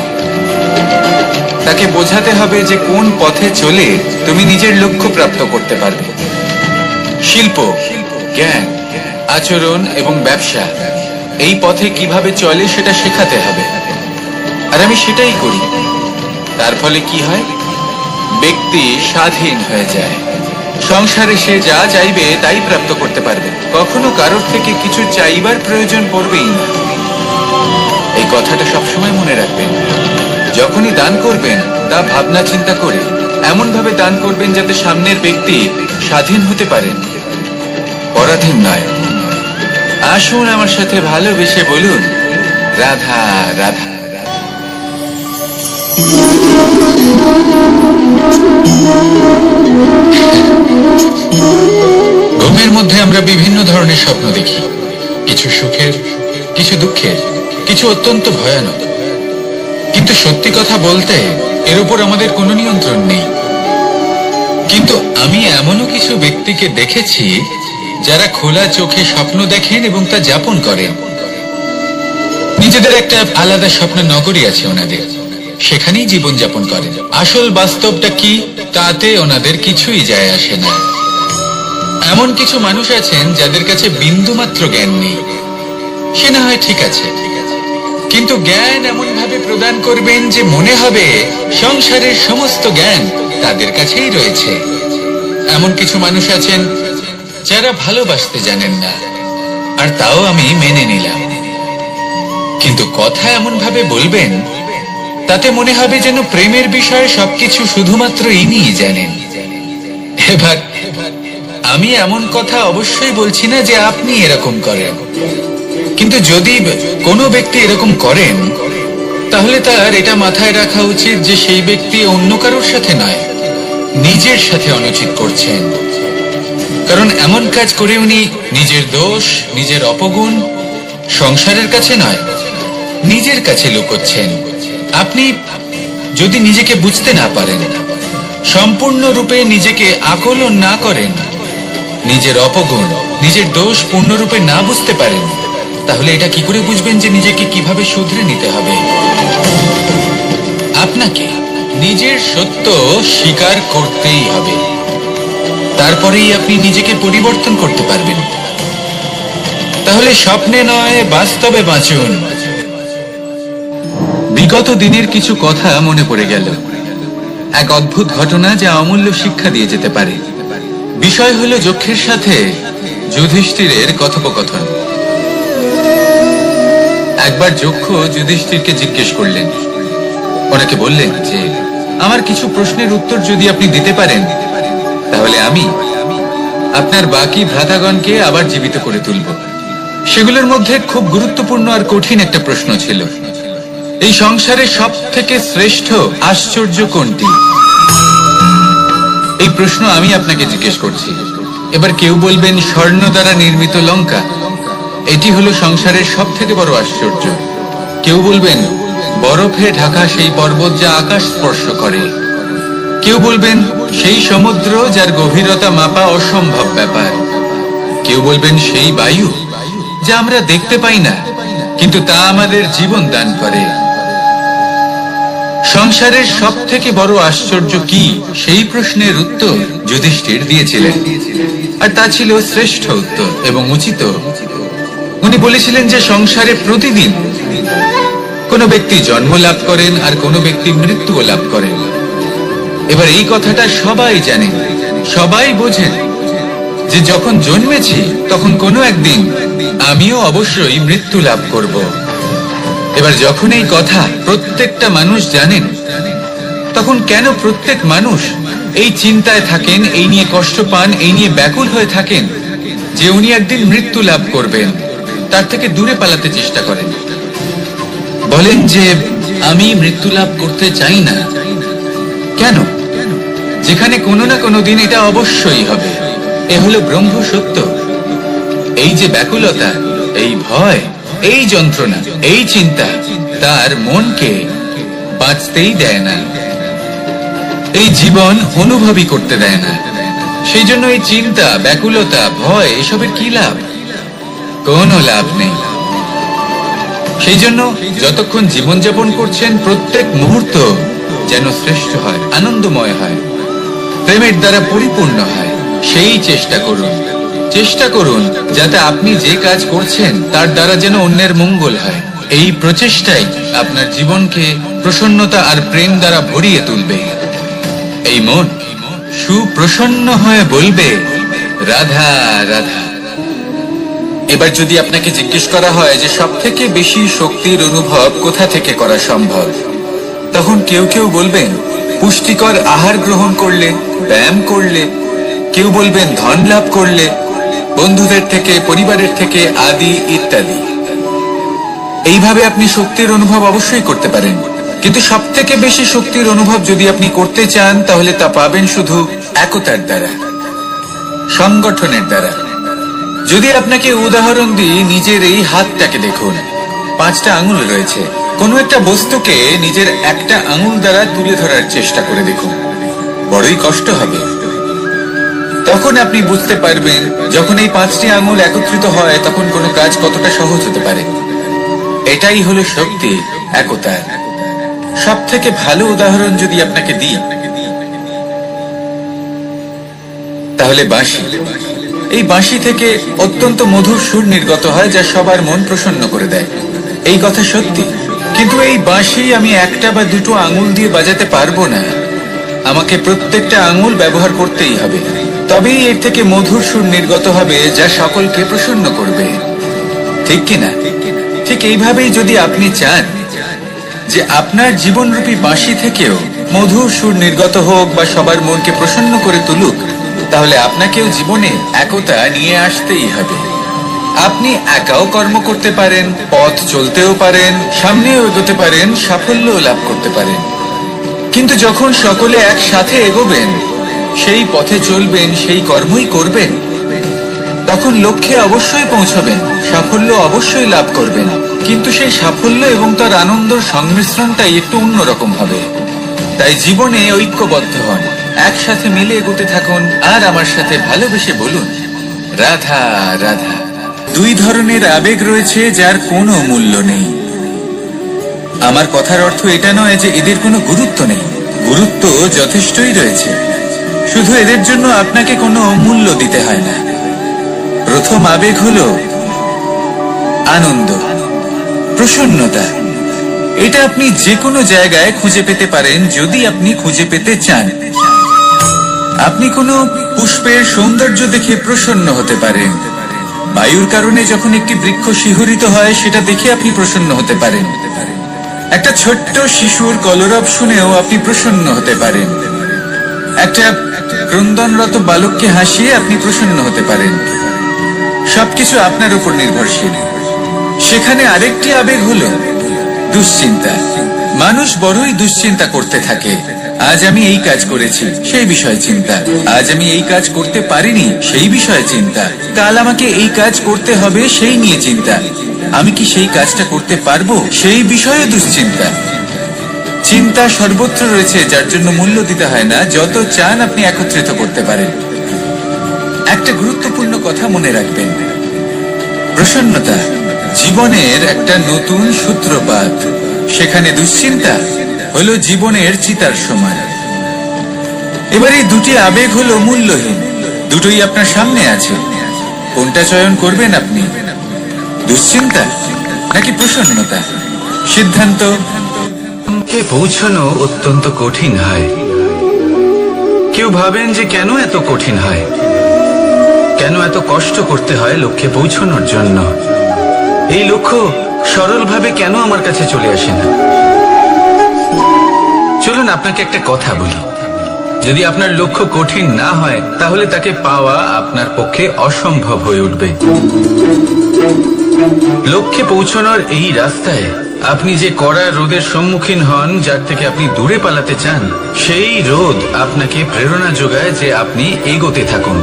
তাকে বোঝাতে হবে যে কোন পথে চলে তুমি নিজের লক্ষ্য প্রাপ্ত করতে পারবে। শিল্প, জ্ঞান, আচরণ এবং ব্যবসা, এই পথে কিভাবে চলে সেটা শেখাতে হবে, আর আমি সেটাই করি। তার ফলে কি হয়? ব্যক্তি স্বাধীন হয়ে যায়। সংসারে সে যা চাইবে তাই প্রাপ্ত করতে পারবে, কখনো কারোর থেকে কিছু চাইবার প্রয়োজন পড়বেই না। এই কথাটা সবসময় মনে রাখবেন। যখনই দান করবেন তা ভাবনা চিন্তা করে এমন ভাবে দান করবেন যাতে সামনের ব্যক্তি স্বাধীন হতে পারেন, পরাধীন নয়। আসুন আমার সাথে ভালোবেসে বলুন রাধা রাধা। ঘুমের মধ্যে আমরা বিভিন্ন ধরনের স্বপ্ন দেখি, কিছু সুখের, কিছু দুঃখের, কিছু অত্যন্ত ভয়ানক। কিন্তু সত্যি কথা বলতে এর উপর আমাদের কোনো নিয়ন্ত্রণ নেই। কিন্তু আমি এমনও কিছু ব্যক্তিকে দেখেছি যারা খোলা চোখে স্বপ্ন দেখেন এবং তা যাপন করেন। নিজেদের একটা আলাদা স্বপ্ন নগরী আছে ওনাদের, সেখানেই জীবন যাপন করেন। আসল বাস্তবটা কি তাতে ওনাদের কিছুই যায় আসে না। এমন কিছু মানুষ আছেন যাদের কাছে বিন্দুমাত্র জ্ঞান নেই, সে না হয় ঠিক আছে, কিন্তু জ্ঞান এমন ভাবে প্রদান করবেন যে মনে হবে সংসারের সমস্ত জ্ঞান তাদের কাছেই রয়েছে। এমন কিছু মানুষ আছেন যারা ভালোবাসতে জানেন না, আর তাও আমি মেনে নিলাম। কিন্তু কথা এমন ভাবে বলবেন তাতে মনে হবে যেন প্রেমের বিষয়ে সবকিছু শুধুমাত্র ইনিই জানেন। এবার আমি এমন কথা অবশ্যই বলছি না যে আপনি এরকম করেন, কিন্তু যদি কোনো ব্যক্তি এরকম করেন তাহলে তার এটা মাথায় রাখা উচিত যে সেই ব্যক্তি অন্য কারোর সাথে নয়, নিজের সাথে অনুচিত করছেন। কারণ এমন কাজ করে উনি নিজের দোষ, নিজের অপগুণ সংসারের কাছে নয়, নিজের কাছে লুকোচ্ছেন। আপনি যদি নিজেকে বুঝতে না পারেন, সম্পূর্ণরূপে নিজেকে আকলন না করেন, নিজের অপগুণ, নিজের দোষ পূর্ণরূপে না বুঝতে পারেন, তাহলে এটা কি করে বুঝবেন যে নিজেকে কিভাবে শুধরে নিতে হবে? আপনাকে নিজের সত্য স্বীকার করতেই হবে, তারপরেই আপনি নিজেকে পরিবর্তন করতে পারবেন। তাহলে স্বপ্নে নয়, বাস্তবে বাঁচুন। বিগত দিনের কিছু কথা মনে পড়ে গেল, এক অদ্ভুত ঘটনা যা অমূল্য শিক্ষা দিয়ে যেতে পারে। বিষয় হলো যক্ষের সাথে যুধিষ্ঠিরের কথোপকথন। একবার যক্ষ যুধিষ্ঠিরকে জিজ্ঞেস করলেন, ওনাকে বললেন যে আমার কিছু প্রশ্নের উত্তর যদি আপনি দিতে পারেন তাহলে আমি আপনার বাকি ভ্রাতাগণকে আবার জীবিত করে তুলব। সেগুলোর মধ্যে খুব গুরুত্বপূর্ণ আর কঠিন একটা প্রশ্ন ছিল, এই সংসারে সব থেকে শ্রেষ্ঠ আশ্চর্য কোনটি? এই প্রশ্ন আমি আপনাকে জিজ্ঞেস করছি। এবার কেউ বলবেন স্বর্ণ দ্বারা নির্মিত লঙ্কা, এটি হলো সংসারের সব থেকে বড় আশ্চর্য। কেউ বলবেন বরফে ঢাকা সেই পর্বত যা আকাশ স্পর্শ করে। কেউ বলবেন সেই সমুদ্র যার গভীরতা মাপা অসম্ভব ব্যাপার। কেউ বলবেন সেই বায়ু যা আমরা দেখতে পাই না, কিন্তু তা আমাদের জীবন দান করে। সংসারের সব থেকে বড় আশ্চর্য কি, সেই প্রশ্নের উত্তর যুধিষ্ঠির দিয়েছিলেন, আর তা ছিল শ্রেষ্ঠ উত্তর এবং উচিত। উনি বলেছিলেন যে সংসারে প্রতিদিন কোনো ব্যক্তি জন্ম লাভ করেন আর কোনো ব্যক্তি মৃত্যুও লাভ করেন। এবার এই কথাটা সবাই জানেন, সবাই বোঝেন যে যখন জন্মেছি তখন কোনো একদিন আমিও অবশ্যই মৃত্যু লাভ করব। এবার যখন এই কথা প্রত্যেকটা মানুষ জানেন, তখন কেন প্রত্যেক মানুষ এই চিন্তায় থাকেন, এই নিয়ে কষ্ট পান, এই নিয়ে ব্যাকুল হয়ে থাকেন যে উনি একদিন মৃত্যু লাভ করবেন, তার থেকে দূরে পালাতে চেষ্টা করেন? বলেন যে আমি মৃত্যু লাভ করতে চাই না। কেন? যেখানে কোনো না কোনো দিন এটা অবশ্যই হবে। এ হলো ব্রহ্ম সত্য। এই যে ব্যাকুলতা, এই ভয়, এই যন্ত্রণা, এই চিন্তা তার মনকে বাঁচতেই দেয় না, এই জীবন অনুভবই করতে দেয় না। সেই জন্য এই চিন্তা, ব্যাকুলতা, ভয় এসবের কি লাভ? কোনো লাভ নেই। সেই জন্য যতক্ষণ জীবনযাপন করছেন প্রত্যেক মুহূর্ত যেন শ্রেষ্ঠ হয়, আনন্দময় হয়, প্রেমের দ্বারা পরিপূর্ণ হয়, সেই চেষ্টা করুন। চেষ্টা করুন যাতে আপনি যে কাজ করছেন তার দ্বারা যেন অন্যের মঙ্গল হয়। এই প্রচেষ্টাই আপনার জীবনকে প্রসন্নতা আর প্রেম দ্বারা ভরিয়ে তুলবে। এই মন সুপ্রসন্ন হয়ে বলবে রাধা রাধা। এবার যদি আপনাকে জিজ্ঞেস করা হয় যে সব থেকে বেশি শক্তির অনুভব কোথা থেকে করা সম্ভব, তখন কেউ কেউ বলবেন পুষ্টিকর আহার গ্রহণ করলে, ব্যায়াম করলে। কেউ বলবেন ধন লাভ করলে, বন্ধুদের থেকে, পরিবারের থেকে আদি ইত্যাদি। এইভাবে আপনি শক্তির অনুভব অবশ্যই করতে পারেন, কিন্তু সব থেকে বেশি শক্তির অনুভব যদি আপনি করতে চান তাহলে তা পাবেন শুধু একতার দ্বারা, সংগঠনের দ্বারা। যদি আপনাকে উদাহরণ দিই, নিজের এই হাতটাকে দেখুন, 5টা আঙুল রয়েছে। কোনো একটা বস্তুকে নিজের একটা আঙুল দ্বারা তুলে ধরার চেষ্টা করে দেখুন, বড়ই কষ্ট হবে। তখন আপনি বুঝতে পারবেন যখন এই 5টি আঙুল একত্রিত হয় তখন কোনো কাজ কতটা সহজ হতে পারে। এটাই হলো শক্তি, একতার। সব থেকে ভালো উদাহরণ যদি আপনাকে দিই তাহলে বাঁশি। এই বাঁশি থেকে অত্যন্ত মধুর সুর নির্গত হয় যা সবার মন প্রসন্ন করে দেয়। এই কথা সত্যি। কিন্তু এই বাঁশি আমি একটা বা দুটো আঙুল দিয়ে বাজাতে পারবো না, আমাকে প্রত্যেকটা আঙুল ব্যবহার করতেই হবে। তবেই এর থেকে মধুর সুর নির্গত হবে, যা সকলকে প্রসন্ন করবে, ঠিক কিনা? ঠিক এইভাবেই যদি আপনি চান যে আপনার জীবনরূপী বাঁশি থেকেও মধুর সুর নির্গত হোক বা সবার মনকে প্রসন্ন করে তুলুক, তাহলে আপনাকেও জীবনে একতা নিয়ে আসতেই হবে। আপনি একাও কর্ম করতে পারেন, পথ চলতেও পারেন, সামনেও এগোতে পারেন, সাফল্যও লাভ করতে পারেন। কিন্তু যখন সকলে একসাথে এগোবেন, সেই পথে চলবেন, সেই কর্মই করবেন, তখন লক্ষ্যে অবশ্যই পৌঁছবেন, সাফল্য অবশ্যই লাভ করবেন। কিন্তু সেই সাফল্য এবং তার আনন্দের সংমিশ্রণটাই একটু অন্যরকম হবে। তাই জীবনে ঐক্যবদ্ধ হন, একসাথে মিলে এগোতে থাকুন, আর আমার সাথে ভালোবেসে বলুন, রাধা রাধা। দুই ধরনের আবেগ রয়েছে যার কোনো মূল্য নেই। আমার কথার অর্থ এটা নয় যে এদের কোনো গুরুত্ব নেই, গুরুত্ব যথেষ্টই রয়েছে, শুধু এদের জন্য আপনাকে কোনো মূল্য দিতে হয় না। প্রথম আবেগ হলো আনন্দ, প্রসন্নতা। এটা আপনি যে কোনো জায়গায় খুঁজে পেতে পারেন যদি আপনি খুঁজে পেতে চান। আপনি কোনো পুষ্পের সৌন্দর্য দেখে প্রসন্ন হতে পারেন, বায়ুর কারণে যখন একটি বৃক্ষ শিহরিত হয় সেটা দেখে আপনি প্রসন্ন হতে পারেন, একটা ছোট্ট শিশুর কলরব শুনেও আপনি প্রসন্ন হতে পারেন, একটা ক্রন্দনরত বালককে হাসিয়ে আপনি প্রসন্ন হতে পারেন। সবকিছু আপনার উপর নির্ভরশীল। সেখানে আরেকটি আবেগ হলো দুশ্চিন্তা। মানুষ বড়ই দুশ্চিন্তা করতে থাকে। আজ আমি এই কাজ করেছি, সেই বিষয়ে চিন্তা। আজ আমি এই কাজ করতে পারিনি, সেই বিষয়ে চিন্তা। কাল আমাকে এই কাজ করতে হবে, সেই নিয়ে চিন্তা। আমি কি সেই কাজটা করতে পারবো, সেই বিষয়ে দুশ্চিন্তা। চিন্তা সর্বত্র রয়েছে, যার জন্য মূল্য দিতে হয় না। যত চান আপনি একত্রিত করতে পারেন। একটা গুরুত্বপূর্ণ কথা মনে রাখবেন, প্রসন্নতা জীবনের একটা নতুন সূত্রপাত। সেখানে দুশ্চিন্তা হলো জীবনের চিতার সমান। এবার এই দুটি আবেগ হলো মূল্যহীন, দুটোই আপনার সামনে আছে। কোনটা চয়ন করবেন আপনি, দুশ্চিন্তা নাকি প্রসন্নতা? সিদ্ধান্ত। কে পৌঁছানো অত্যন্ত কঠিন হয়। কেউ ভাবেন যে কেন এত কঠিন হয়, কেন এত কষ্ট করতে হয় লক্ষ্যে পৌঁছানোর জন্য। এই লক্ষ্য সরলভাবে কেন আমার কাছে চলে আসে না? চলুন আপনাকে একটা কথা বলি, যদি আপনার লক্ষ্য কঠিন না হয় তাহলে তাকে পাওয়া আপনার পক্ষে অসম্ভব হয়ে উঠবে। লক্ষ্যে পৌঁছানোর এই রাস্তায় আপনি যে কড়া রোদের সম্মুখীন হন, যার থেকে আপনি দূরে পালাতে চান, সেই রোদ আপনাকে প্রেরণা যোগায় যে আপনি এগোতে থাকুন।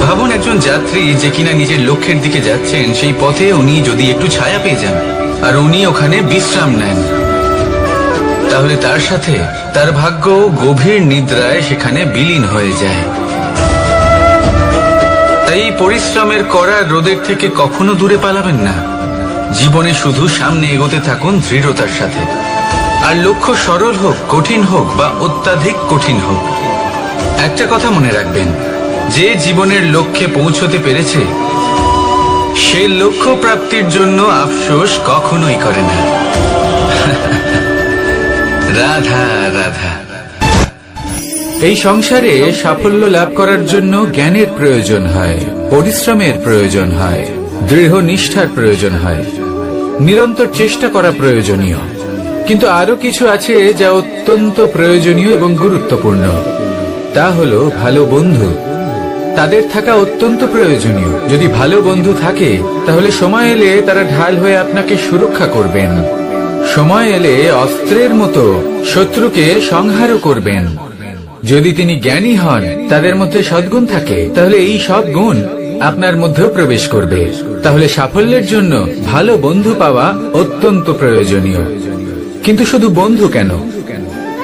ভাবুন একজন যাত্রী যে কিনা নিজের লক্ষ্যের দিকে যাচ্ছেন, সেই পথে উনি যদি একটু ছায়া পেয়ে যান আর উনি ওখানে বিশ্রাম নেন, তাহলে তার সাথে তার ভাগ্য গভীর নিদ্রায় সেখানে বিলীন হয়ে যায়। তাই পরিশ্রমের কড়া রোদের থেকে কখনো দূরে পালাবেন না। জীবনে শুধু সামনে এগোতে থাকুন দৃঢ়তার সাথে। আর লক্ষ্য সরল হোক, কঠিন হোক বা অত্যাধিক কঠিন হোক, একটা কথা মনে রাখবেন, যে জীবনের লক্ষ্যে পৌঁছতে পেরেছে সে লক্ষ্য প্রাপ্তির জন্য আফসোস কখনোই করে না। রাধা রাধা। এই সংসারে সাফল্য লাভ করার জন্য জ্ঞানের প্রয়োজন হয়, পরিশ্রমের প্রয়োজন হয়, দৃঢ় নিষ্ঠার প্রয়োজন হয়, নিরন্তর চেষ্টা করা প্রয়োজনীয়। কিন্তু আরো কিছু আছে যা অত্যন্ত প্রয়োজনীয় এবং গুরুত্বপূর্ণ। তা হলো ভালো বন্ধু। তাদের থাকা অত্যন্ত প্রয়োজনীয়। যদি ভালো বন্ধু থাকে তাহলে সময় এলে তারা ঢাল হয়ে আপনাকে সুরক্ষা করবেন। সময় এলে অস্ত্রের মতো শত্রুকে সংহারও করবেন। যদি তিনি জ্ঞানী হন, তাদের মধ্যে সদ্গুণ থাকে, তাহলে এই সব গুণ আপনার মধ্যেও প্রবেশ করবে। তাহলে সাফল্যের জন্য ভালো বন্ধু পাওয়া অত্যন্ত প্রয়োজনীয়। কিন্তু শুধু বন্ধু কেন,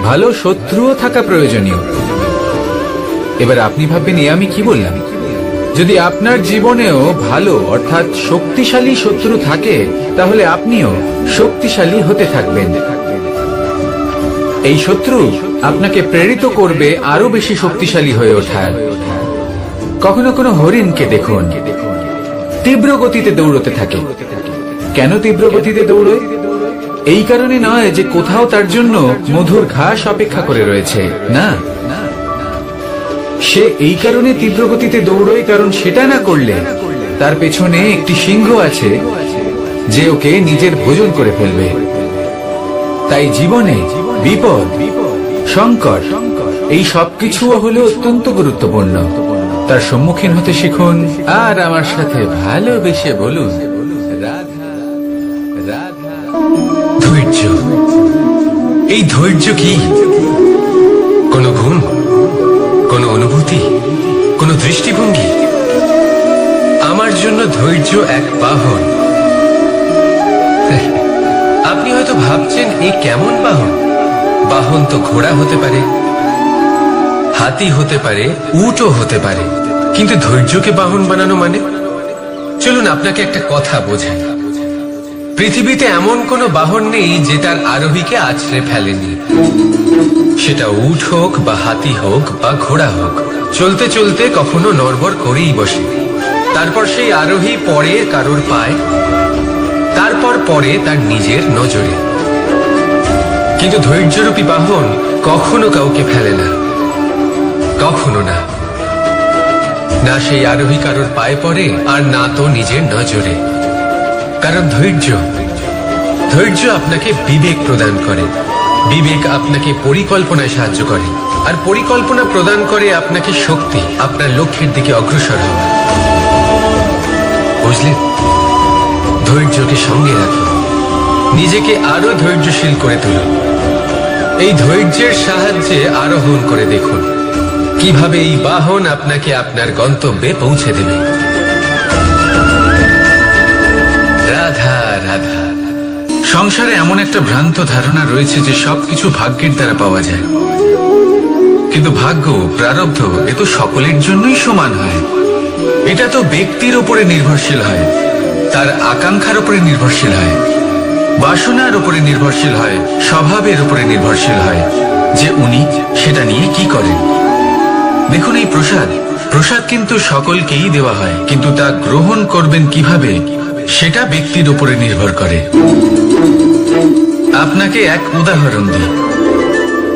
ভালো শত্রুও থাকা প্রয়োজনীয়। এবার আপনি ভাববেন, আমি কি বললাম? যদি আপনার জীবনেও ভালো অর্থাৎ শক্তিশালী শত্রু থাকে, তাহলে আপনিও শক্তিশালী হতে থাকবেন। এই শত্রু আপনাকে প্রেরিত করবে আরো বেশি শক্তিশালী হয়ে ওঠার। কখনো কোনো হরিণকে দেখুন, তীব্র গতিতে দৌড়তে থাকে। কেন তীব্র গতিতে দৌড়ে? এই কারণে নয় যে কোথাও তার জন্য মধুর ঘাস অপেক্ষা করে রয়েছে, না, সে এই কারণে তীব্র গতিতে দৌড়য় কারণ সেটা না করলে তার পেছনে একটি সিংহ আছে যে ওকে নিজের ভোজন করে ফেলবে। তাই জীবনে বিপদ, সংকট, এই সবকিছু হলো অত্যন্ত গুরুত্বপূর্ণ। তার সম্মুখীন হতে শিখুন আর আমার সাথে ভালোবেসে বলুন, রাধা রাধা। ধৈর্য, এই ধৈর্য কি কোনো গুণ, কোনো অনুভূতি, কোনো দৃষ্টিভঙ্গি? আমার জন্য ধৈর্য এক বাহন। আপনি হয়তো ভাবছেন এই কেমন বাহন? বাহন তো ঘোড়া হতে পারে, হাতি হতে পারে, উটও হতে পারে, কিন্তু ধৈর্যকে বাহন বানানো মানে? চলুন আপনাকে একটা কথা বোঝাই। পৃথিবীতে এমন কোনো বাহন নেই যে তার আরোহীকে আছড়ে ফেলেনি। সেটা উট হোক বা হাতি হোক বা ঘোড়া হোক, চলতে চলতে কখনো নড়বড় করেই বসে। তারপর সেই আরোহী পড়ে কারোর পায়, তারপর পড়ে তার নিজের নজরে। কিন্তু ধৈর্যরূপী বাহন কখনো কাউকে ফেলে না, কখনো না। না সেই আরোহী কারোর পায়ে পড়ে আর না তো নিজের নজরে। কারণ ধৈর্য আপনাকে বিবেক প্রদান করে, বিবেক আপনাকে পরিকল্পনায় সাহায্য করে, আর পরিকল্পনা প্রদান করে আপনাকে শক্তি, আপনার লক্ষ্যের দিকে অগ্রসর হওয়া। বুঝলেন? ধৈর্যকে সঙ্গে রাখুন, নিজেকে আরো ধৈর্যশীল করে তুলুন। এই ধৈর্যের সাহায্যে আরোহণ করে দেখুন কিভাবে এই বাহন আপনাকে আপনার গন্তব্যে পৌঁছে দেবে। রাধা রাধা। সংসারে এমন একটা ভ্রান্ত ধারণা রয়েছে যে সবকিছু ভাগ্যের দ্বারা পাওয়া যায়, কিন্তু ভাগ্য, প্রারব্ধ এ তো সকলের জন্যই সমান হয়। এটা তো ব্যক্তির উপরে নির্ভরশীল হয়, তার আকাঙ্ক্ষার উপরে নির্ভরশীল হয়, বাসনার উপরে নির্ভরশীল হয়, স্বভাবের উপরে নির্ভরশীল হয় যে উনি সেটা নিয়ে কি করেন। দেখুন, এই প্রসাদ কিন্তু সকলকেই দেওয়া হয়, কিন্তু তা গ্রহণ করবেন কিভাবে সেটা ব্যক্তির উপরে নির্ভর করে। আপনাকে এক উদাহরণ দিই।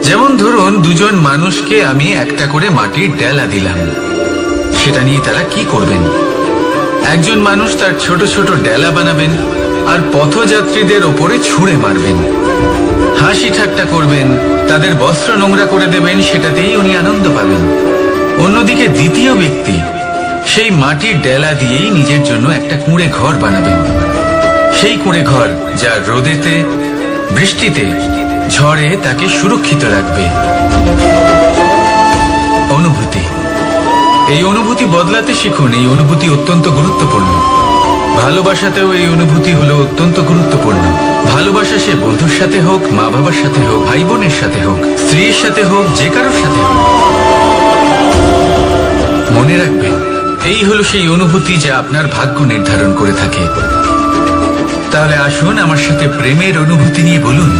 যেমন ধরুন, দুজন মানুষকে আমি একটা করে মাটির ডেলা দিলাম, সেটা নিয়ে তারা কি করবেন? একজন মানুষ তার ছোট ছোট ডেলা বানাবেন আর পথযাত্রীদের ওপরে ছুঁড়ে মারবেন, হাসি ঠাট্টা করবেন, তাদের বস্ত্র নোংরা করে দেবেন, সেটাতেই উনি আনন্দ পাবেন। অন্যদিকে দ্বিতীয় ব্যক্তি সেই মাটির ডেলা দিয়েই নিজের জন্য একটা কুঁড়ে ঘর বানাবেন। সেই কুঁড়ে ঘর যা রোদেতে, বৃষ্টিতে, ঝড়ে তাকে সুরক্ষিত রাখবে। অনুভূতি, এই অনুভূতি বদলাতে শিখুন। এই অনুভূতি অত্যন্ত গুরুত্বপূর্ণ। ভালোবাসাতেও এই অনুভূতি হলো অত্যন্ত গুরুত্বপূর্ণ। ভালোবাসা সে বন্ধুর সাথে হোক, মা বাবার সাথে হোক, ভাই বোনের সাথে হোক, স্ত্রীর সাথে হোক, যে কারোর সাথে হোক। মনে রাখবেন, এই হলো সেই অনুভূতি যা আপনার ভাগ্য নির্ধারণ করে থাকে। তাহলে আসুন আমার সাথে প্রেমের অনুভূতি নিয়ে বলুন,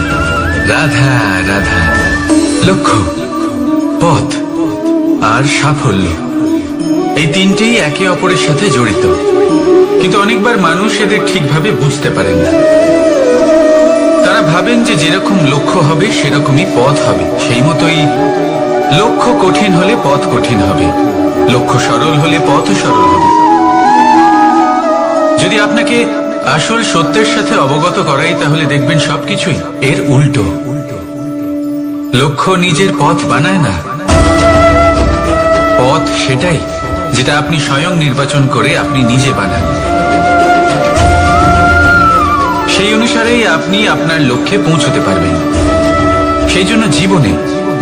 রাধা রাধা। লক্ষ্য, পথ আর সাফল্য, এই তিনটেই একে অপরের সাথে জড়িত, কিন্তু অনেকবার মানুষ এদের ঠিকভাবে বুঝতে পারেন না। তারা ভাবেন যে যেরকম লক্ষ্য হবে সেরকমই পথ হবে, সেই মতোই লক্ষ্য কঠিন হলে পথ কঠিন হবে, লক্ষ্য সরল হলে পথও সরল হবে। যদি আপনাকে আসল সত্যের সাথে অবগত করাই, তাহলে দেখবেন সবকিছুই এর উল্টো। লক্ষ্য নিজের পথ বানায় না, পথ সেটাই যেটা আপনি স্বয়ং নির্বাচন করে আপনি নিজে বানান। সেই অনুসারেই আপনি আপনার লক্ষ্যে পৌঁছতে পারবেন। সেই জন্য জীবনে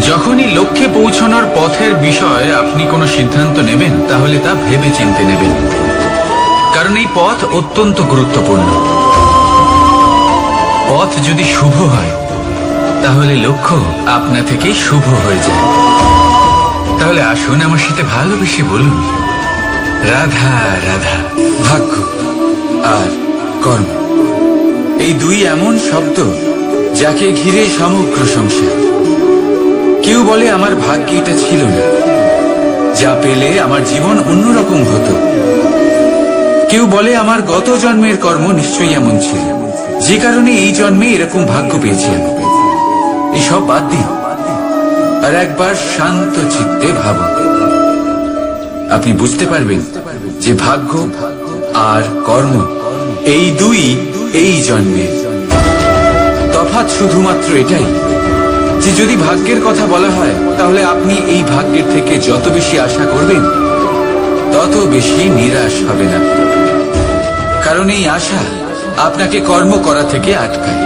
যখনই লক্ষ্যে পৌঁছানোর পথের বিষয়ে আপনি কোনো সিদ্ধান্ত নেবেন, তাহলে তা ভেবে চিন্তে নেবেন, কারণ এই পথ অত্যন্ত গুরুত্বপূর্ণ। পথ যদি শুভ হয়, তাহলে লক্ষ্য আপনা থেকেই শুভ হয়ে যায়। তাহলে আসুন আমার সাথে ভালোবেসে বলুন, রাধা রাধা। ভাগ্য আর কর্ম, এই দুই এমন শব্দ যাকে ঘিরে সমগ্র সংসার। কেউ বলে আমার ভাগ্যে এটা ছিল না, যা পেলে আমার জীবন অন্যরকম হতো। কেউ বলে আমার গত জন্মের কর্ম নিশ্চয়ই এমন ছিল, যে কারণে এই জন্মে এরকম ভাগ্য পেয়েছেন। এসব বাদ দিন আর একবার শান্ত চিত্তে ভাবুন। আপনি বুঝতে পারবেন যে ভাগ্য আর কর্ম এই দুই এই জন্মে তফাৎ শুধুমাত্র এটাই যে যদি ভাগ্যের কথা বলা হয় তাহলে আপনি এই ভাগ্যের থেকে যত বেশি আশা করবেন তত বেশি নিরাশ হবে না, কারণ এই আশা আপনাকে কর্ম করা থেকে আটকায়।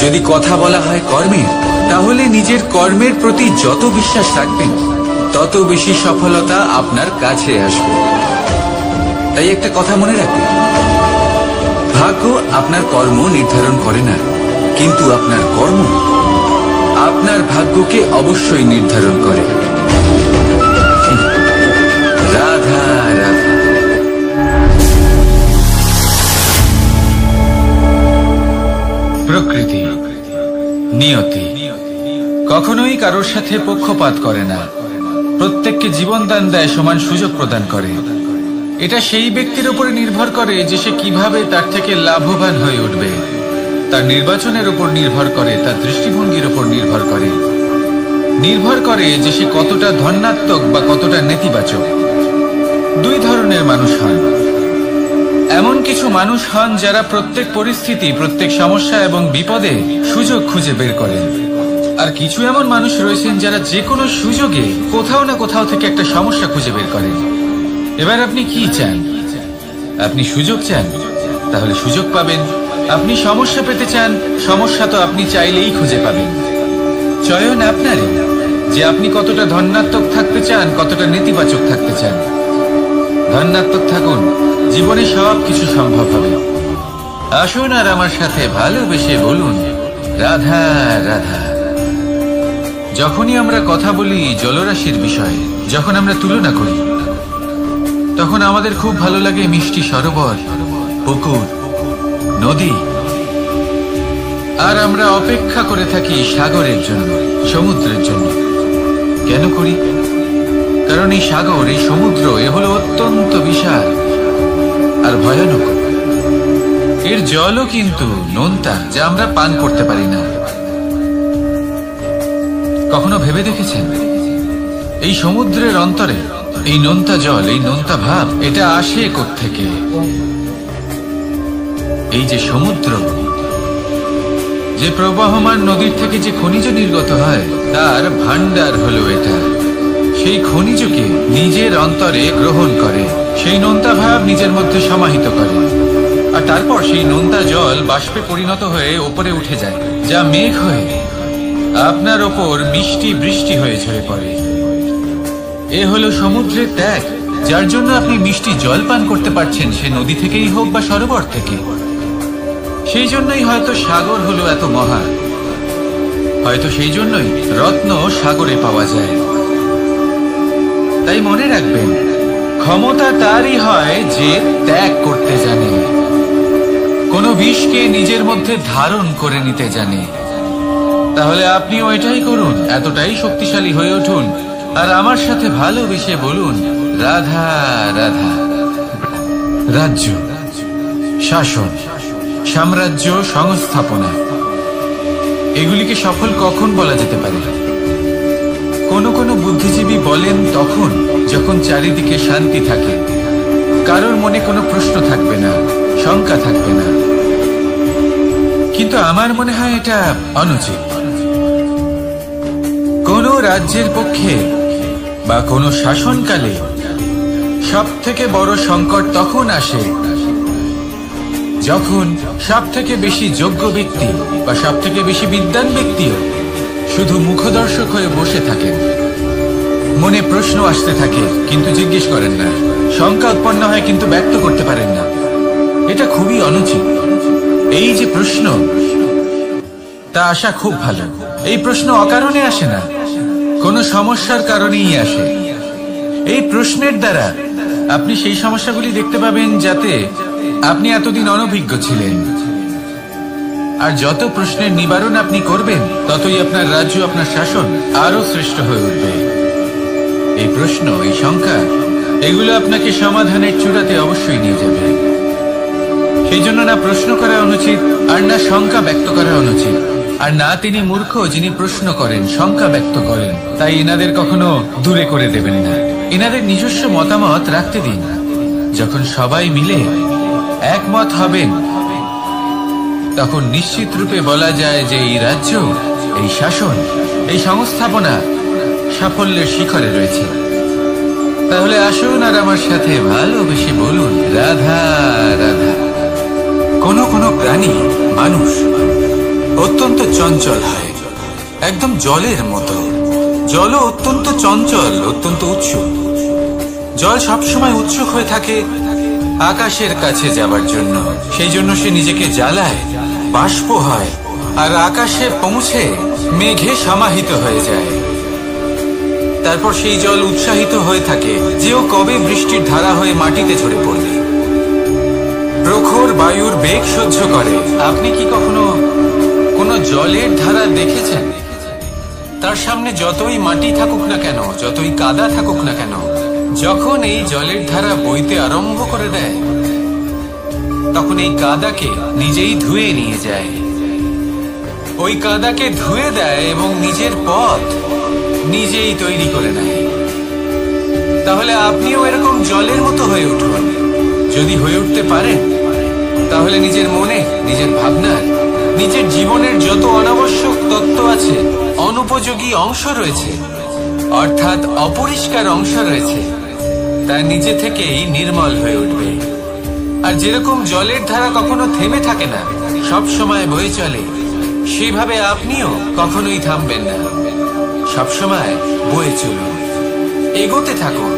যদি কথা বলা হয় কর্মের, তাহলে নিজের কর্মের প্রতি যত বিশ্বাস রাখবেন তত বেশি সফলতা আপনার কাছে আসবে। তাই একটা কথা মনে রাখবেন, ভাগ্য আপনার কর্ম নির্ধারণ করে না, কিন্তু আপনার কর্ম আপনার ভাগ্যকে অবশ্যই নির্ধারণ করে। রাধা রাধা। প্রকৃতি, নিয়তি কখনোই কারোর সাথে পক্ষপাত করে না, প্রত্যেককে জীবন দান দেয়, সমান সুযোগ প্রদান করে। এটা সেই ব্যক্তির উপরে নির্ভর করে যে সে কিভাবে তার থেকে লাভবান হয়ে উঠবে, তার নির্বাচনের উপর নির্ভর করে, তার দৃষ্টিভঙ্গির উপর নির্ভর করে যে সে কতটা ধনাত্মক বা কতটা নেতিবাচক। দুই ধরনের মানুষ হন। এমন কিছু মানুষ হন যারা প্রত্যেক পরিস্থিতি, প্রত্যেক সমস্যা এবং বিপদে সুযোগ খুঁজে বের করেন, আর কিছু এমন মানুষ রয়েছেন যারা যে কোনো সুযোগে কোথাও না কোথাও থেকে একটা সমস্যা খুঁজে বের করেন। এবার আপনি কি চান? আপনি সুযোগ চান, তাহলে সুযোগ পাবেন। আপনি সমস্যা পেতে চান, সমস্যা তো আপনি চাইলেই খুঁজে পাবেন। চয়ন আপনারই, যে আপনি কতটা ধনাত্মক থাকতে চান, কতটা নেতিবাচক থাকতে চান। ধনাত্মক থাকুন, জীবনে সব কিছু সম্ভব হবে। আসুন আর আমার সাথে ভালোবেসে বলুন রাধা রাধা। যখনই আমরা কথা বলি জলরাশির বিষয়ে, যখন আমরা তুলনা করি, তখন আমাদের খুব ভালো লাগে মিষ্টি সরোবর, পুকুর, নদী, আর আমরা অপেক্ষা করে থাকি সাগরের জন্য, সমুদ্রের জন্য। কেন করি? কারণ এই সাগর, এই সমুদ্র, এ হলো অত্যন্ত বিশাল আর ভয়ানক। এর জলও কিন্তু নোনতা, যা আমরা পান করতে পারি না। কখনো ভেবে দেখেছেন এই সমুদ্রের অন্তরে এই নোনতা জল, এই নোনতা ভাব, এটা আসে কোত্থেকে? এই যে সমুদ্র, যে প্রবাহমান নদীর থেকে যে খনিজ নির্গত হয়, তার ভান্ডার হলো এটা। সেই খনিজকে নিজের অন্তরে গ্রহণ করে, সেই নোনতা ভাব নিজের মধ্যে সমাহিত করে, আর তারপর সেই নোনতা জল বাষ্পে পরিণত হয়ে ওপরে উঠে যায়, যা মেঘ হয়ে আপনার ওপর মিষ্টি বৃষ্টি হয়ে ঝরে পড়ে। এ হলো সমুদ্রের ত্যাগ, যার জন্য আপনি মিষ্টি জল পান করতে পারছেন, সে নদী থেকেই হোক বা সরোবর থেকে। সেই জন্যই হয়তো সাগর হলো এত মহান, হয়তো সেই জন্যই রত্ন সাগরে পাওয়া যায়। তাই মনে রাখবেন, ক্ষমতা তারই হয় যে ত্যাগ করতে জানে, কোনো বিষকে নিজের মধ্যে ধারণ করে নিতে জানে। তাহলে আপনিও এটাই করুন, এতটাই শক্তিশালী হয়ে উঠুন, আর আমার সাথে ভালোবেসে বলুন রাধা রাধা। রাজ্য, শাসন, সাম্রাজ্য, সংস্থাপনা, এগুলিকে সফল কখন বলা যেতে পারে? কোনো বুদ্ধিজীবী বলেন তখন যখন চারিদিকে শান্তি থাকে, কারোর মনে কোনো প্রশ্ন থাকবে না, শঙ্কা থাকবে না। কিন্তু আমার মনে হয় এটা অনুচিত। কোনো রাজ্যের পক্ষে বা কোনো শাসনকালে সব থেকে বড় সংকট তখন আসে যখন সব থেকে বেশি যোগ্য ব্যক্তি বা সব থেকে বেশি বিদ্বান ব্যক্তিও শুধু মুখদর্শক হয়ে বসে থাকেন। মনে প্রশ্ন আসতে থাকে কিন্তু জিজ্ঞেস করেন না, শঙ্কা উৎপন্ন হয় কিন্তু ব্যক্ত করতে পারেন না। এটা খুবই অনুচিত। এই যে প্রশ্ন, তা আসা খুব ভালো। এই প্রশ্ন অকারণে আসে না, কোনো সমস্যার কারণেই আসে। এই প্রশ্নের দ্বারা আপনি সেই সমস্যাগুলি দেখতে পাবেন যাতে আপনি এতদিন অনভিজ্ঞ ছিলেন। আর যত প্রশ্নের নিবারণ আপনি করবেন, ততই আপনার রাজ্য, আপনার শাসন আরো শ্রেষ্ঠ হয়ে উঠবে। এই প্রশ্ন, এই শঙ্কা, এগুলো আপনাকে সমাধানের চূড়াতে অবশ্যই নিয়ে যাবে। সেই জন্য না প্রশ্ন করা অনুচিত আর না শঙ্কা ব্যক্ত করা অনুচিত। আর না তিনি মূর্খ যিনি প্রশ্ন করেন, শঙ্কা ব্যক্ত করেন। তাই এনাদের কখনো দূরে করে দেবেন না, এনাদের নিজস্ব মতামত রাখতে দিন। যখন সবাই মিলে একমত হবেন তখন নিশ্চিত রূপে বলা যায় যে এই রাজ্য, এই শাসন, এই সংস্থাপনা সাফল্যের শিখরে রয়েছে। তাহলে আসুন আর আমার সাথে ভালোবেসে বলুন, রাধা রাধা। কোনো কোনো প্রাণী, মানুষ অত্যন্ত চঞ্চল হয়, একদম জলের মতো। জলও অত্যন্ত চঞ্চল, অত্যন্ত উৎসুক। জল সবসময় উৎসুক হয়ে থাকে আকাশের কাছে যাবার জন্য। সেই জন্য সে নিজেকে জ্বালায়, বাষ্প হয়, আর আকাশে পৌঁছে মেঘে সমাহিত হয়ে যায়। তারপর সেই জল উৎসাহিত হয়ে থাকে যে ও কবে বৃষ্টির ধারা হয়ে মাটিতে ঝরে পড়বে। প্রখর বায়ুর বেগ সহ্য করে। আপনি কি কখনো কোনো জলের ধারা দেখেছেন? তার সামনে যতই মাটি থাকুক না কেন, যতই কাদা থাকুক না কেন, যখন এই জলের ধারা বইতে আরম্ভ করে দেয় তখন এই কাদাকে নিজেই ধুয়ে নিয়ে যায়। ওই কাদাকে ধুয়ে দেয় এবং নিজের পথ নিজেই তৈরি করে নেয়। তাহলে আপনিও এরকম জলের মতো হয়ে উঠুন। যদি হয়ে উঠতে পারেন তাহলে নিজের মনে, নিজের ভাবনার, নিজের জীবনের যত অনাবশ্যক তত্ত্ব আছে, অনুপযোগী অংশ রয়েছে, অর্থাৎ অপরিষ্কার অংশ রয়েছে, তা নিজে থেকেই নির্মল হয়ে উঠবে। আর যেরকম জলের ধারা কখনো থেমে থাকে না, সব সময় বয়ে চলে, সেইভাবে আপনিও কখনোই থামবেন না। সবসময় বয়ে চলুন, এগোতে থাকুন।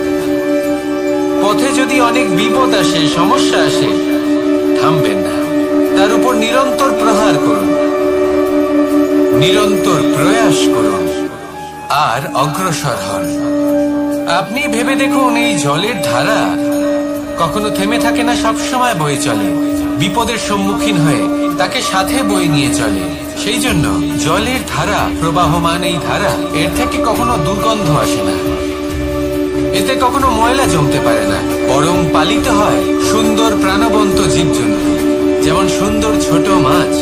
পথে যদি অনেক বিপদ আসে, সমস্যা আসে, থামবেন না, তার উপর নিরন্তর প্রহার করুন, নিরন্তর প্রয়াস করুন আর অগ্রসর হন। আপনি ভেবে দেখুন, এই জলের ধারা কখনো থেমে থাকে না, সবসময় বয়ে চলে, বিপদের সম্মুখীন হয়ে তাকে সাথে বয়ে নিয়ে চলে। সেই জন্য জলের ধারা, প্রবাহমান এই ধারা, এর থেকে কখনো দুর্গন্ধ আসে না, এতে কখনো ময়লা জমতে পারে না, বরং পালিত হয় সুন্দর প্রাণবন্ত জীবজন্তু, যেমন সুন্দর ছোট মাছ।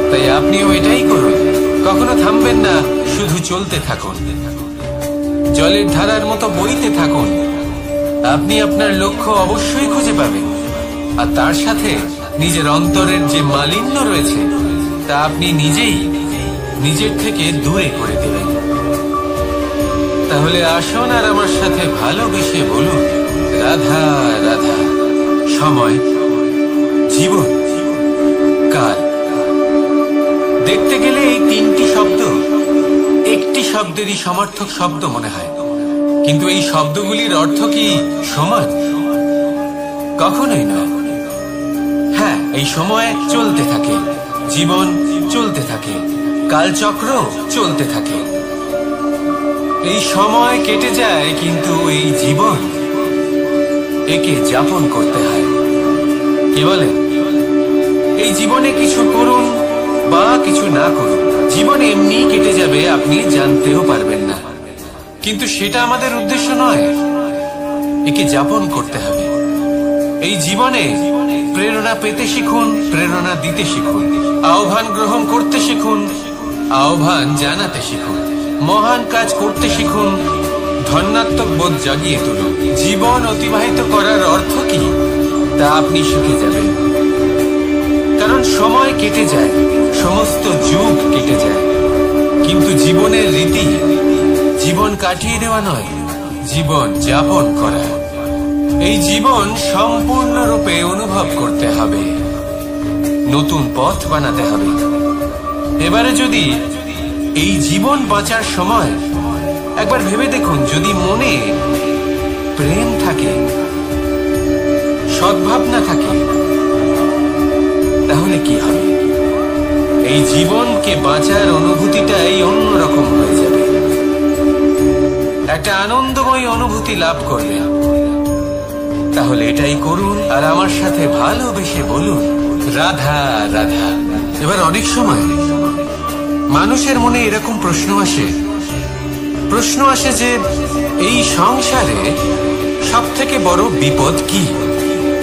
তাই আপনিও এটাই করুন, কখনো থামবেন না, শুধু চলতে থাকুন, জলের ধারার মতো বইতে থাকুন। আপনি আপনার লক্ষ্য অবশ্যই খুঁজে পাবেন, আর তার সাথে নিজের অন্তরের যে মালিন্য রয়েছে তা আপনি নিজেই নিজের থেকে দূরে করে দেবেন। তাহলে আসুন আর আমার সাথে ভালোবেসে বলুন, রাধা রাধা। সময়, জীবন, কাল। দেখতে গেলে এই তিনটি শব্দ একটি শব্দেরই সমার্থক শব্দ মনে হয়, কিন্তু এই শব্দগুলির অর্থ কি সমান? কখনোই নয়। হ্যাঁ, এই সময় চলতে থাকে, জীবন চলতে থাকে, কালচক্র চলতে থাকে। এই সময় কেটে যায়, কিন্তু এই জীবন, একে যাপন করতে হয়। কি বলেন? এই জীবনে কিছু করুন বা কিছু না করুন, জীবন এমনি কেটে যাবে, আপনি জানতেও পারবেন না। কিন্তু সেটা আমাদের উদ্দেশ্য নয়, একে যাপন করতে হবে। এই জীবনে প্রেরণা পেতে শিখুন, প্রেরণা দিতে শিখুন, আহ্বান গ্রহণ করতে শিখুন, আহ্বান জানাতে শিখুন, মহান কাজ করতে শিখুন, ধন্যাত্মক বোধ জাগিয়ে তুলুন। জীবন অতিবাহিত করার অর্থ কি তা আপনি শিখে যাবেন। কারণ সময় কেটে যায়, সমস্ত যুগ কেটে যায়, কিন্তু জীবনের রীতি জীবন কাটিয়ে দেওয়া নয়, জীবন যাপন করা। এই জীবন সম্পূর্ণরূপে অনুভব করতে হবে, নতুন পথ বানাতে হবে। এবারে যদি এই জীবন বাঁচার সময় একবার ভেবে দেখুন, যদি মনে প্রেম থাকে, সদ্ভাবনা থাকে, তাহলে কি হবে? এই জীবনকে বাঁচার অনুভূতিটাই অন্যরকম হয়ে যাবে, একটা আনন্দময় অনুভূতি লাভ করবে। তাহলে এটাই করুন আর আমার সাথে ভালোবেসে বলুন, রাধা রাধা। এবার অনেক সময় মানুষের মনে এরকম প্রশ্ন আসে যে এই সংসারে সব থেকে বড় বিপদ কি?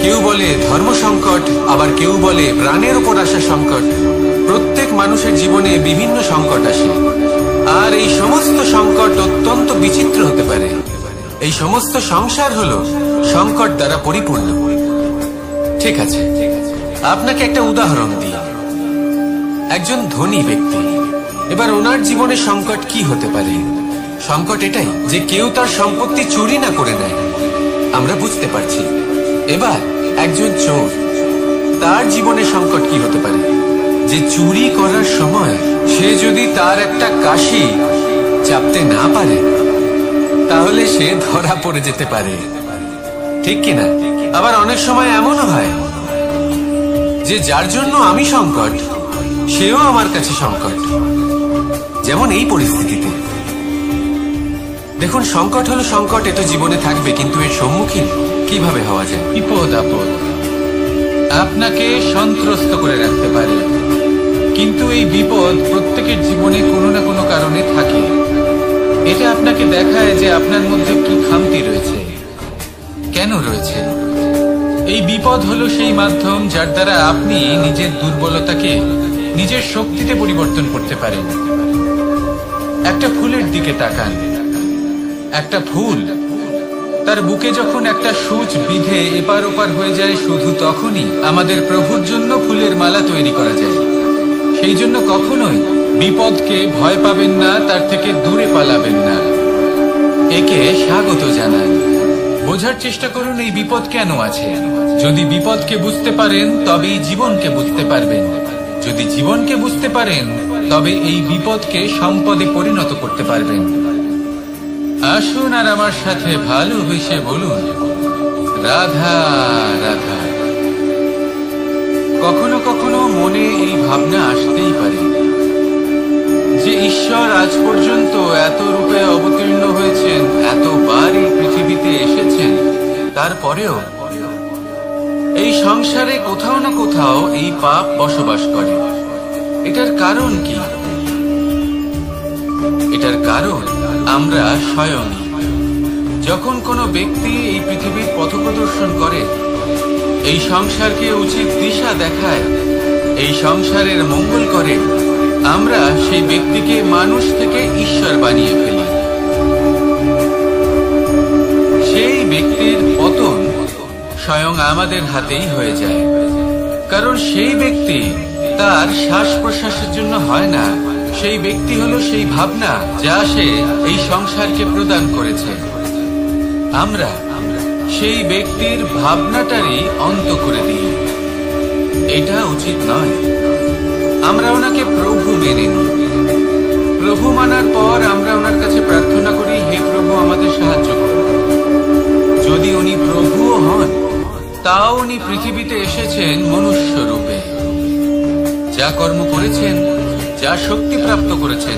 কেউ বলে ধর্ম সংকট, আবার কেউ বলে প্রাণের উপর আসা সংকট। প্রত্যেক মানুষের জীবনে বিভিন্ন সংকট আসে, আর এই সমস্ত সংকট অত্যন্ত বিচিত্র হতে পারে। এই সমস্ত সংসার হলো সংকট দ্বারা পরিপূর্ণ। ঠিক আছে, আপনাকে একটা উদাহরণ দিই। একজন ধনী ব্যক্তি, এবার ওনার জীবনে সংকট কি হতে পারে? সংকট এটাই যে কেউ তার সম্পত্তি চুরি না করে নেয়, আমরা বুঝতে পারছি। এবার একজন চোর, তার জীবনে সংকট কি হতে পারে? যে চুরি করার সময় সে যদি তার একটা কাশি চাপতে না পারে, তাহলে সে ধরা পড়ে যেতে পারে, ঠিক কিনা? আবার অনেক সময় এমনও হয় যে যার জন্য আমি সংকট, সেও আমার কাছে সংকট। যেমন এই পরিস্থিতিতে দেখুন, সংকট হলো সংকট, এ তো জীবনে থাকবে, কিন্তু এর সম্মুখীন কিভাবে হওয়া যায়? বিপদ আপদ আপনাকে সন্ত্রস্ত করে রাখতে পারে, কিন্তু এই বিপদ প্রত্যেকের জীবনে কোনো না কোনো কারণে থাকে। এটা আপনাকে দেখায় যে আপনার মধ্যে কি খামতি রয়েছে, কেন রয়েছে। এই বিপদ হলো সেই মাধ্যম যার দ্বারা আপনি নিজের দুর্বলতাকে নিজের শক্তিতে পরিবর্তন করতে পারেন। একটা ফুলের দিকে তাকান। একটা ফুল, তার বুকে যখন একটা সূচ বিঁধে এপার ওপার হয়ে যায়, শুধু তখনই আমাদের প্রভুর জন্য ফুলের মালা তৈরি করা যায়। সেই জন্য কখনোই বিপদকে ভয় পাবেন না, তার থেকে দূরে পালাবেন না, একে স্বাগত জানান। বোঝার চেষ্টা করুন এই বিপদ কেন আছে। যদি বিপদকে বুঝতে পারেন তবেই জীবনকে বুঝতে পারবেন। যদি জীবনকে বুঝতে পারেন তবে এই বিপদকে সম্পদে পরিণত করতে পারবেন। আসুন আর আমার সাথে ভালোবেসে বলুন, রাধা রাধা। কখনো কখনো মনে এই ভাবনা আসতেই পারে যে ঈশ্বর আজ পর্যন্ত এত রূপে অবতীর্ণ হয়েছেন, এতবার এই পৃথিবীতে এসেছেন, তারপরেও এই সংসারে কোথাও না কোথাও এই পাপ বসবাস করে। এটার কারণ কি? এটার কারণ আমরা স্বয়ংই। যখন কোনো ব্যক্তি এই পৃথিবীর পথপ্রদর্শন করে, এই সংসারকে উচিত দিশা দেখায়, এই সংসারের মঙ্গল করে, আমরা সেই ব্যক্তিকে মানুষ থেকে ঈশ্বর বানিয়ে ফেলি। সেই ব্যক্তির পতন স্বয়ং আমাদের হাতেই হয়ে যায়, কারণ সেই ব্যক্তি তার শ্বাস প্রশ্বাসের জন্য হয় না। সেই ব্যক্তি হলো সেই ভাবনা যা সে এই সংসারকে প্রদান করেছে। আমরা সেই ব্যক্তির ভাবনাটারই অন্ত করে দিই। এটা উচিত নয়। আমরা ওনাকে প্রভু মেনে নিই। প্রভু মানার পর আমরা ওনার কাছে প্রার্থনা করি, হে প্রভু আমাদের সাহায্য করুন। যদি উনি প্রভুও হন, তাও উনি পৃথিবীতে এসেছেন মনুষ্য রূপে। যা কর্ম করেছেন, যা শক্তি প্রাপ্ত করেছেন,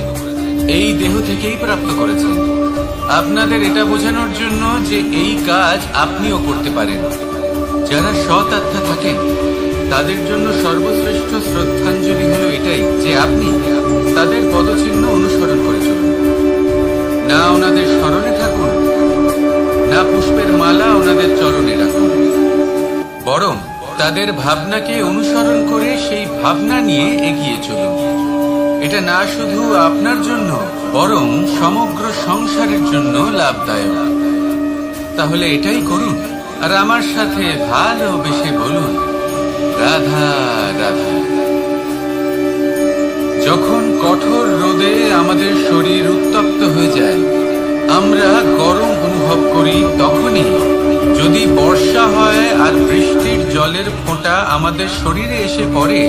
এই দেহ থেকেই প্রাপ্ত করেছেন। আপনাদের এটা বোঝানোর জন্য যে এই কাজ আপনিও করতে পারেন। যারা সৎ আত্মা থাকেন, তাদের জন্য সর্বশ্রেষ্ঠ শ্রদ্ধাঞ্জলি হলো এটাই যে আপনি তাদের পদচিহ্ন অনুসরণ করে চলুন। না ওনাদের স্মরণে থাকুন, না পুষ্পের মালা ওনাদের চরণে রাখুন, বরং তাদের ভাবনাকে অনুসরণ করে সেই ভাবনা নিয়ে এগিয়ে চলুন। এটা না শুধু আপনার জন্য, বরং সমগ্র সংসারের জন্য লাভদায়ক। তাহলে এটাই করুন আর আমার সাথে ভালোবেসে বলুন, রাধা রাধা। যখন কঠোর রোদে আমাদের শরীর উত্তপ্ত হয়ে যায়, আমরা গরম অনুভব করি, তখনই যদি বর্ষা হয় আর বৃষ্টির জলের ফোঁটা আমাদের শরীরে এসে পড়ে,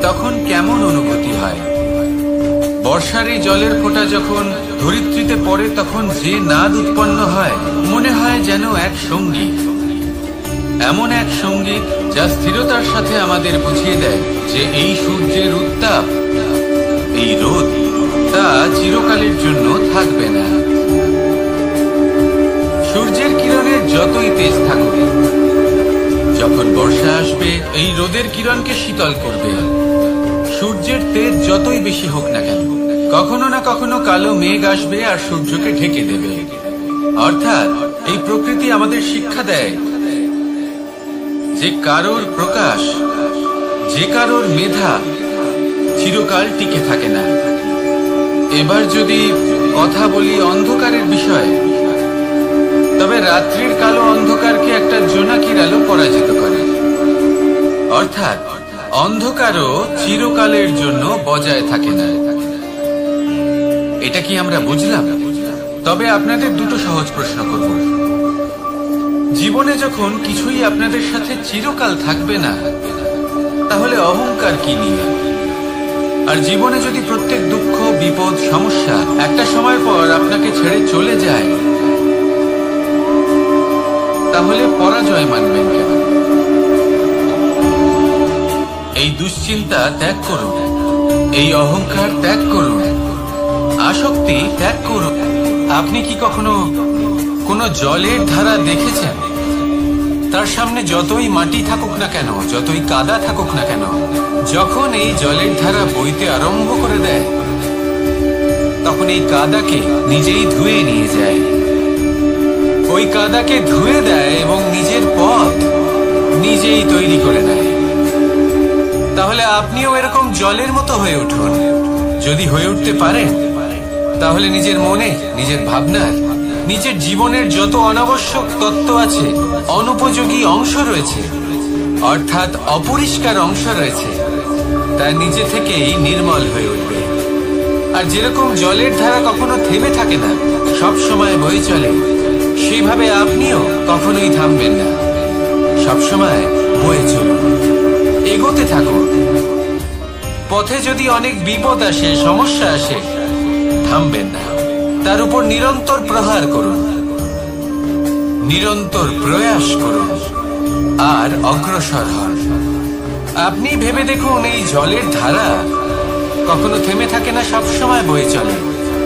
তখন কেমন অনুভূতি হয়? বর্ষার এই জলের ফোঁটা যখন ধরিত্রীতে পড়ে, তখন যে নাদ উৎপন্ন হয়, মনে হয় যেন এক সঙ্গীত। এমন এক সঙ্গীত যা স্থিরতার সাথে আমাদের বুঝিয়ে দেয় যে এই সূর্যের উত্তাপ, এই রোদ, তা চিরকালের জন্য থাকবে না। সূর্যের কিরণের যতই তেজ থাকুক, যখন বর্ষা আসবে এই রোদের কিরণকে শীতল করবে। সূর্যের তেজ যতই বেশি হোক না কেন, কখনো না কখনো কালো মেঘ আসবে আর সূর্যকে ঢেকে দেবে। অর্থাৎ এই প্রকৃতি আমাদের শিক্ষা দেয় যে কারোর প্রকাশ, যে কারোর মেধা চিরকাল টিকে থাকে না। এবার যদি কথা বলি অন্ধকারের বিষয়ে, তবে রাত্রির কালো অন্ধকারকে একটা জোনাকির আলো পরাজিত করে। অর্থাৎ অন্ধকারও চিরকালের জন্য বজায় থাকে না। এটা কি আমরা বুঝলাম? তবে আপনাদের দুটো সহজ প্রশ্ন করব। জীবনে যখন কিছুই আপনাদের সাথে চিরকাল থাকবে না, তাহলে অহংকার কি নিয়ে? আর জীবনে যদি প্রত্যেক দুঃখ, বিপদ, সমস্যা একটা সময় পর আপনাকে ছেড়ে চলে যায়, তাহলে পরাজয় মানবেন কেন? এই দুশ্চিন্তা ত্যাগ করুন, এই অহংকার ত্যাগ করুন, আসক্তি ত্যাগ করুন। আপনি কি কখনো কোনো জলের ধারা দেখেছেন? তার সামনে যতই মাটি থাকুক না কেন, যতই কাদা থাকুক না কেন, যখন এই জলের ধারা বইতে আরম্ভ করে দেয়, তখন এই কাদাকে নিজেই ধুয়ে নিয়ে যায়। ওই কাদাকে ধুয়ে দেয় এবং নিজের পথ নিজেই তৈরি করে নেয়। তাহলে আপনিও এরকম জলের মতো হয়ে উঠুন। যদি হয়ে উঠতে পারেন, তাহলে নিজের মনে, নিজের ভাবনার, নিজের জীবনের যত অনাবশ্যক তত্ত্ব আছে, অনুপযোগী অংশ রয়েছে, অর্থাৎ অপরিষ্কার অংশ রয়েছে, তা নিজে থেকেই নির্মল হয়ে উঠবে। আর যেরকম জলের ধারা কখনো থেমে থাকে না, সব সময় বয়ে চলে, সেইভাবে আপনিও কখনোই থামবেন না। সবসময় বয়ে চলুন, এগোতে থাকুন। পথে যদি অনেক বিপদ আসে, সমস্যা আসে, থামবেন না। তার উপর নিরন্তর প্রহার করুন, নিরন্তর প্রয়াস করুন, আর অগ্রসর হন। আপনি ভেবে দেখুন, এই জলের ধারা কখনো থেমে থাকে না, সবসময় বয়ে চলে।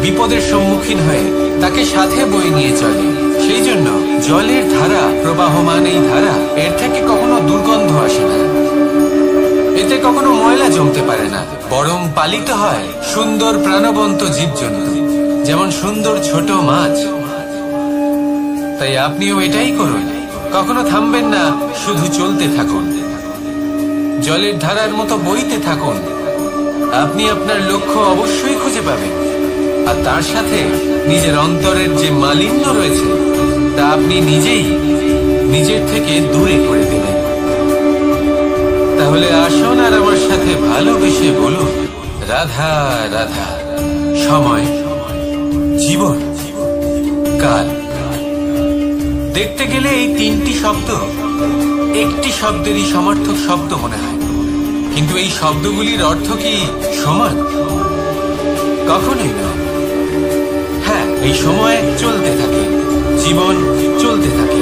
বিপদের সম্মুখীন হয়ে তাকে সাথে বয়ে নিয়ে চলে। সেই জন্য জলের ধারা, প্রবাহমান এই ধারা, এর থেকে কখনো দুর্গন্ধ আসে না, এতে কখনো ময়লা জমতে পারে না, বরং পালিত হয় সুন্দর প্রাণবন্ত জীবজন্তু, যেমন সুন্দর ছোট মাছ। তাই আপনিও এটাই করুন, কখনো থামবেন না, শুধু চলতে থাকুন, জলের ধারার মতো বইতে থাকুন। আপনি আপনার লক্ষ্য অবশ্যই খুঁজে পাবেন, আর তার সাথে নিজের অন্তরের যে মালিন্য রয়েছে, তা আপনি নিজেই নিজের থেকে দূরে করে দেবেন। তাহলে আসুন আর আমার সাথে ভালোবেসে বলুন, রাধা রাধা। সময়, জীবন, কাল। দেখতে গেলে এই তিনটি শব্দ একটি শব্দেরই সমার্থক শব্দ মনে হয়, কিন্তু এই শব্দগুলির অর্থ কি সমান? কখনোই না। হ্যাঁ, এই সময় চলতে থাকে, জীবন চলতে থাকে,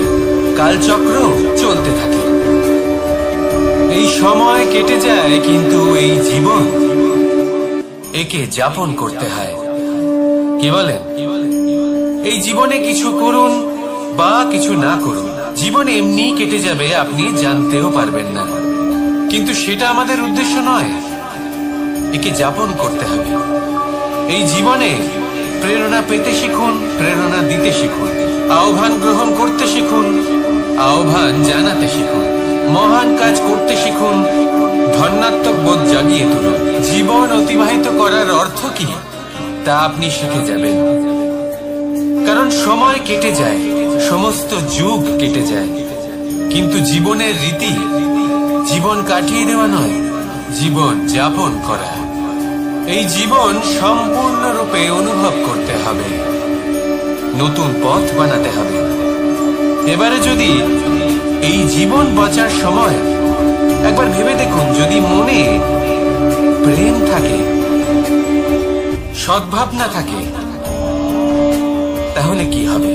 কালচক্র চলতে থাকে। এই সময় কেটে যায়, কিন্তু এই জীবন, একে যাপন করতে হয়। কি বলেন? এই জীবনে কিছু করুন বা কিছু না করুন, জীবন এমনি কেটে যাবে, আপনি জানতেও পারবেন না। কিন্তু সেটা আমাদের উদ্দেশ্য নয়, একে যাপন করতে হবে। এই জীবনে প্রেরণা পেতে শিখুন, প্রেরণা দিতে শিখুন, আহ্বান গ্রহণ করতে শিখুন, আহ্বান জানাতে শিখুন, মহান কাজ করতে শিখুন, ধন্যাত্মক বোধ জাগিয়ে তুলুন। জীবন অতিবাহিত করার অর্থ কি, তা আপনি শিখে যাবেন। কারণ সময় কেটে যায়, সমস্ত যুগ কেটে যায়, কিন্তু জীবনের রীতি জীবন কাটিয়ে দেওয়া নয়, জীবন যাপন করা। এই জীবন সম্পূর্ণরূপে অনুভব করতে হবে, নতুন পথ বানাতে হবে। এবারে যদি এই জীবন বাঁচার সময় একবার ভেবে দেখুন, যদি মনে প্রেম থাকে, সদ্ভাবনা থাকে, তাহলে কি হবে?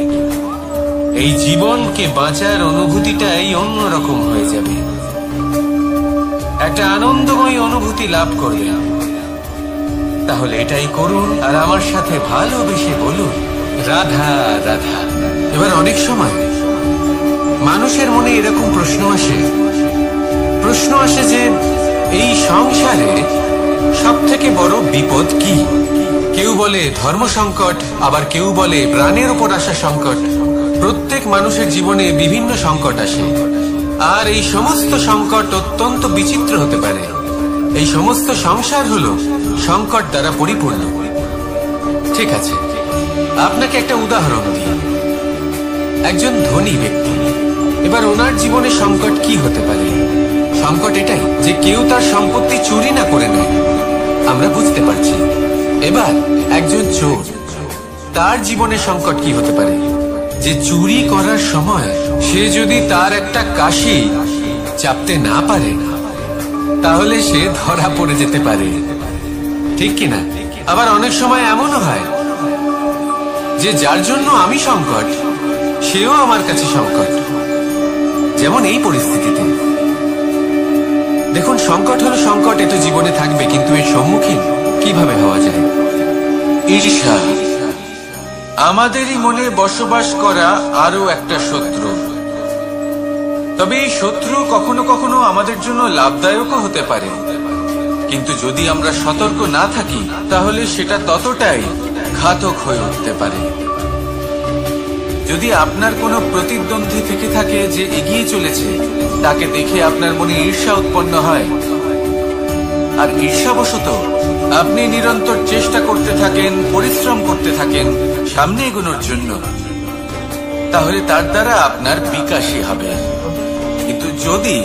এই জীবনকে বাঁচার অনুভূতিটাই অন্যরকম হয়ে যাবে, একটা আনন্দময় অনুভূতি লাভ করবে। তাহলে এটাই করুন, আর আমার সাথে ভালোবেসে বলুন, রাধা রাধা। এবার অনেক সময় মানুষের মনে এরকম প্রশ্ন আসে যে এই সংসারে সব থেকে বড় বিপদ কি? কেউ বলে ধর্ম সংকট, আবার কেউ বলে প্রাণের উপর আসা সংকট। প্রত্যেক মানুষের জীবনে বিভিন্ন সংকট আসে, আর এই সমস্ত সংকট অত্যন্ত বিচিত্র হতে পারে। এই সমস্ত সংসার হলো সংকট দ্বারা পরিপূর্ণ। ঠিক আছে, আপনাকে একটা উদাহরণ দিই। একজন ধনী ব্যক্তি, এবার ওনার জীবনে সংকট কি হতে পারে? সংকট এটাই যে কেউ তার সম্পত্তি চুরি না করে নেয়, আমরা বুঝতে পারছি। এবার একজন চোর, তার জীবনে সংকট কি হতে পারে? যে চুরি করার সময় সে যদি তার একটা কাশি চাপতে না পারে, তাহলে সে ধরা পড়ে যেতে পারে, ঠিক কিনা? আবার অনেক সময় এমনও হয় যে যার জন্য আমি সংকট, সেও আমার কাছে সংকট। যেমন এই পরিস্থিতিতে দেখুন, সংকট হলো সংকট, এ তো জীবনে থাকবে, কিন্তু এর সম্মুখীন কিভাবে হওয়া যায়? ঈর্ষা আমাদেরই মনে বসবাস করা আরো একটা শত্রু। তবে এই শত্রু কখনো কখনো আমাদের জন্য লাভদায়কও হতে পারে, কিন্তু যদি আমরা সতর্ক না থাকি তাহলে সেটা ততটাই ঘাতক হয়ে উঠতে পারে। যদি আপনার কোনো প্রতিদ্বন্দ্বী থেকে থাকে যে এগিয়ে চলেছে, তাকে দেখে আপনার মনে ঈর্ষা উৎপন্ন হয়, আর ঈর্ষাবশত আপনি নিরন্তর চেষ্টা করতে থাকেন, পরিশ্রম করতে থাকেন সামনে এগোনোর জন্য, তাহলে তার দ্বারা আপনার বিকাশই হবে। কিন্তু যদি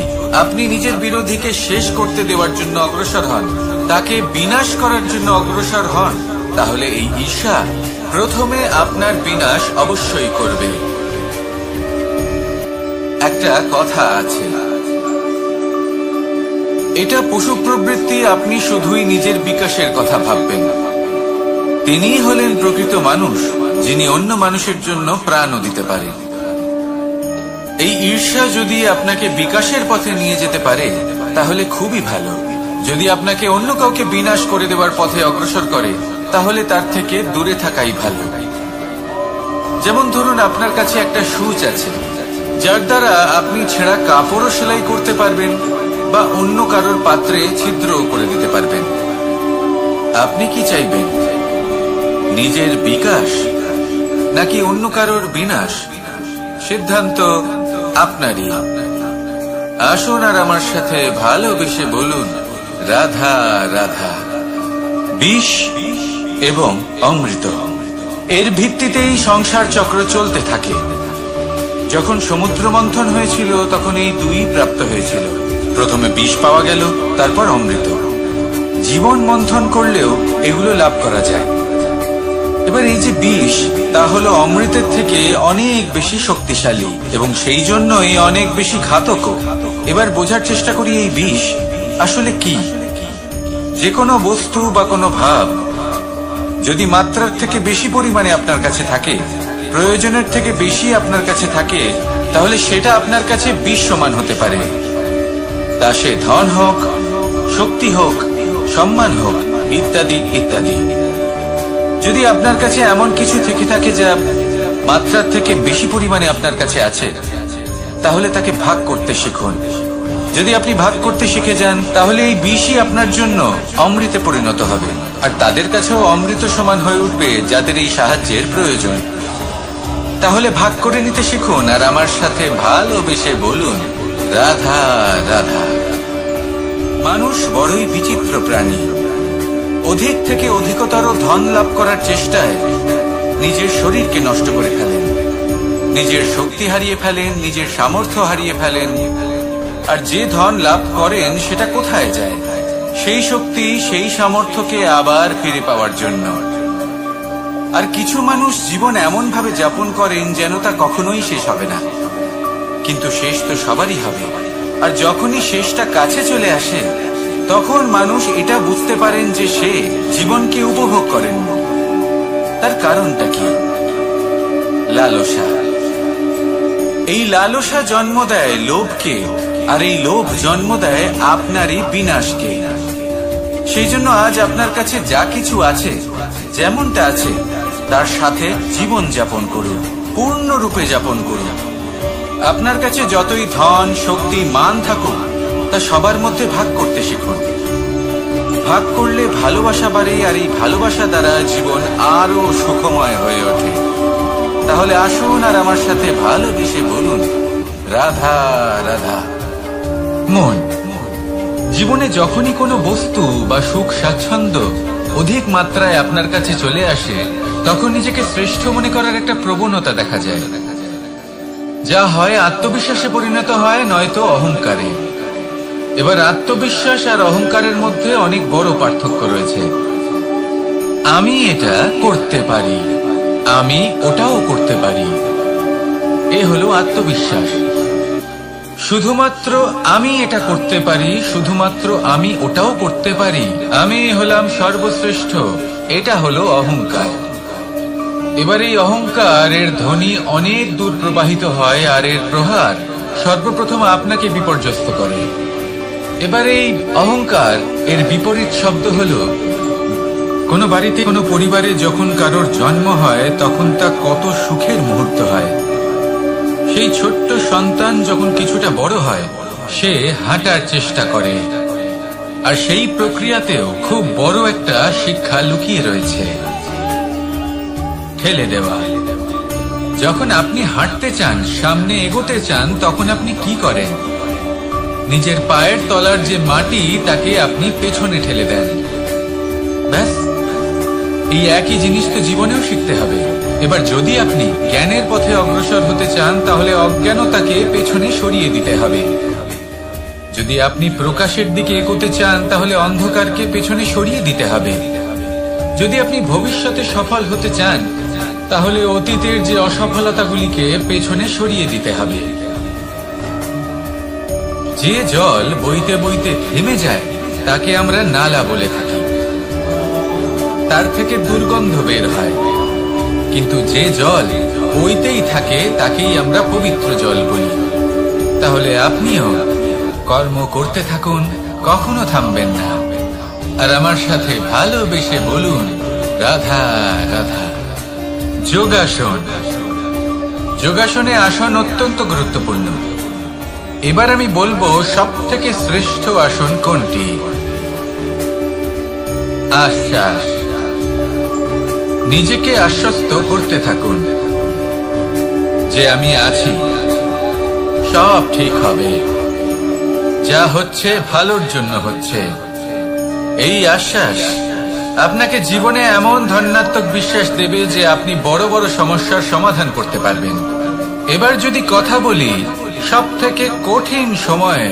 আপনি নিজের বিরোধীকে শেষ করতে দেওয়ার জন্য অগ্রসর হন, তাকে বিনাশ করার জন্য অগ্রসর হন, তাহলে এই ঈর্ষা প্রথমে আপনার বিনাশ অবশ্যই করবে। একটা কথা আছে, এটা পশু প্রবৃত্তি, আপনি শুধুই নিজের বিকাশের কথা ভাববেন। তিনিই হলেন প্রকৃত মানুষ, যিনি অন্য মানুষের জন্য প্রাণও দিতে পারেন। এই ঈর্ষা যদি আপনাকে বিকাশের পথে নিয়ে যেতে পারে তাহলে খুবই ভালো। যদি আপনাকে অন্য কাউকে বিনাশ করে দেওয়ার পথে অগ্রসর করে, তাহলে তার থেকে দূরে থাকাই ভালো। যেমন ধরুন, আপনার কাছে একটা সূচ আছে, যার দ্বারা আপনি ছেঁড়া কাপড়ও সেলাই করতে পারবেন বা অন্য কারোর পাত্রে ছিদ্রও করে দিতে পারবেন। আপনি কি চাইবেন, নিজের বিকাশ নাকি অন্য কারোর বিনাশ? সিদ্ধান্ত আপনারই। আসুন আর আমার সাথে ভালোবেসে বলুন, রাধা রাধা। বিষ এবং অমৃত, এর ভিত্তিতেই সংসার চক্র চলতে থাকে। যখন সমুদ্র মন্থন হয়েছিল তখন এই দুই প্রাপ্ত হয়েছিল। প্রথমে বিষ পাওয়া গেল, তারপর অমৃত। জীবন মন্থন করলেও এগুলো লাভ করা যায়। এবার এই যে বিষ, তা হলো অমৃতের থেকে অনেক বেশি শক্তিশালী এবং সেই জন্যই অনেক বেশি ঘাতকও। এবার বোঝার চেষ্টা করি এই বিষ আসলে কি। যে কোনো বস্তু বা কোনো ভাব যদি মাত্রার থেকে বেশি পরিমাণে আপনার কাছে থাকে, প্রয়োজনের থেকে বেশি আপনার কাছে থাকে, তাহলে সেটা আপনার কাছে বিষ সমান হতে পারে। তা সে ধন হোক, শক্তি হোক, সম্মান হোক, ইত্যাদি ইত্যাদি। যদি আপনার কাছে এমন কিছু থেকে থাকে যা মাত্রার থেকে বেশি পরিমাণে আপনার কাছে আছে, তাহলে তাকে ভাগ করতে শিখুন। যদি আপনি ভাগ করতে শিখে যান, তাহলে এই বিষই আপনার জন্য অমৃতে পরিণত হবে, আর তাদের কাছেও অমৃত সমান হয়ে উঠবে যাদের এই সাহায্যের প্রয়োজন। তাহলে ভাগ করে নিতে শিখুন আর আমার সাথে ভালোবেসে বলুন, রাধা রাধা। মানুষ বড়ই বিচিত্র প্রাণী। অধিক থেকে অধিকতর ধন লাভ করার চেষ্টায় নিজের শরীরকে নষ্ট করে ফেলেন, নিজের শক্তি হারিয়ে ফেলেন, নিজের সামর্থ্য হারিয়ে ফেলেন। আর যে ধন লাভ করেন সেটা কোথায় যায়? সেই শক্তি, সেই সামর্থ্যকে আবার ফিরে পাওয়ার জন্য। আর কিছু মানুষ জীবন এমন ভাবে যাপন করেন যেন তা কখনোই শেষ হবে না, কিন্তু শেষ তো সবারই হবে। আর যখনই শেষটা কাছে চলে আসে, তখন মানুষ এটা বুঝতে পারেন যে সে জীবনকে উপভোগ করেন। তার কারণটা কি? লালসা। এই লালসা জন্ম দেয় লোভকে, আর এই লোভ জন্ম দেয় আপনারই বিনাশকে। সেই জন্য আজ আপনার কাছে যা কিছু আছে, যেমনটা আছে, তার সাথে জীবন যাপন করুন, পূর্ণরূপে যাপন করুন। আপনার কাছে যতই ধন, শক্তি, মান থাকুক, তা সবার মধ্যে ভাগ করতে শিখুন। ভাগ করলে ভালোবাসা বাড়ে, আর এই ভালোবাসা দ্বারা জীবন আরো সুখময় হয়ে ওঠে। তাহলে আসুন আর আমার সাথে ভালোবেসে বলুন, রাধা রাধা। মন, জীবনে যখনই কোনো বস্তু বা সুখ স্বাচ্ছন্দ্য অধিক মাত্রায় আপনার কাছে চলে আসে, তখন নিজেকে শ্রেষ্ঠ মনে করার একটা প্রবণতা দেখা যায়, যা হয় আত্মবিশ্বাসে পরিণত হয়, নয়তো অহংকারে। এবার আত্মবিশ্বাস আর অহংকারের মধ্যে অনেক বড় পার্থক্য রয়েছে। আমি এটা করতে পারি, আমি ওটাও করতে পারি, এ হলো আত্মবিশ্বাস। শুধুমাত্র আমি এটা করতে পারি, শুধুমাত্র আমি ওটাও করতে পারি, আমি হলাম সর্বশ্রেষ্ঠ, এটা হলো অহংকার। এবার এই অহংকারের ধ্বনি অনেক দূর প্রবাহিত হয়, আর এর প্রহার সর্বপ্রথম আপনাকে বিপর্যস্ত করে। এবার এই অহংকার এর বিপরীত শব্দ হলো, কোনো বাড়িতে কোনো পরিবারে যখন কারোর জন্ম হয়, তখন তা কত সুখের মুহূর্ত হয়। সেই ছোট্ট সন্তান যখন কিছুটা বড় হয়, সে হাঁটার চেষ্টা করে, আর সেই প্রক্রিয়াতেও খুব বড় একটা শিক্ষা লুকিয়ে রয়েছে, ঠেলে দেওয়া। যখন আপনি হাঁটতে চান, সামনে এগোতে চান, তখন আপনি কি করেন? নিজের পায়ের তলার যে মাটি, তাকে আপনি পেছনে ঠেলে দেন। ব্যাস, এই একই জিনিস তো জীবনেও শিখতে হবে। এবার যদি আপনি জ্ঞানের পথে অগ্রসর হতে চান, তাহলে অজ্ঞানতাকে পেছনে সরিয়ে দিতে হবে। যদি আপনি প্রকাশের দিকে এগোতে চান, তাহলে অন্ধকারকে পেছনে সরিয়ে দিতে হবে। যদি আপনি ভবিষ্যতে সফল হতে চান, তাহলে অতীতের যে অসফলতাগুলিকে পেছনে সরিয়ে দিতে হবে। যে জল বইতে বইতে থেমে যায়, তাকে আমরা নালা বলে থাকি, তার থেকে দুর্গন্ধ বের হয়। কিন্তু যে জল বইতেই থাকে, তাকেই আমরা পবিত্র জল বলি। তাহলে আপনিও কর্ম করতে থাকুন, কখনো থামবেন না, আর আমার সাথে ভালোবেসে বলুন, রাধা রাধা। যোগাসন, যোগাসনে আসন অত্যন্ত গুরুত্বপূর্ণ। এবার আমি বলবো সব থেকে শ্রেষ্ঠ আসন কোনটি। আশ্বাস, নিজেকে আশ্বস্ত করতে থাকুন যে আমি আছি, সব ঠিক হবে, যা হচ্ছে ভালোর জন্য হচ্ছে। এই আশ্বাস আপনাকে জীবনে এমন ধনাত্মক বিশ্বাস দেবে যে আপনি বড় বড় সমস্যার সমাধান করতে পারবেন। এবার যদি কথা বলি সব থেকে কঠিন সময়,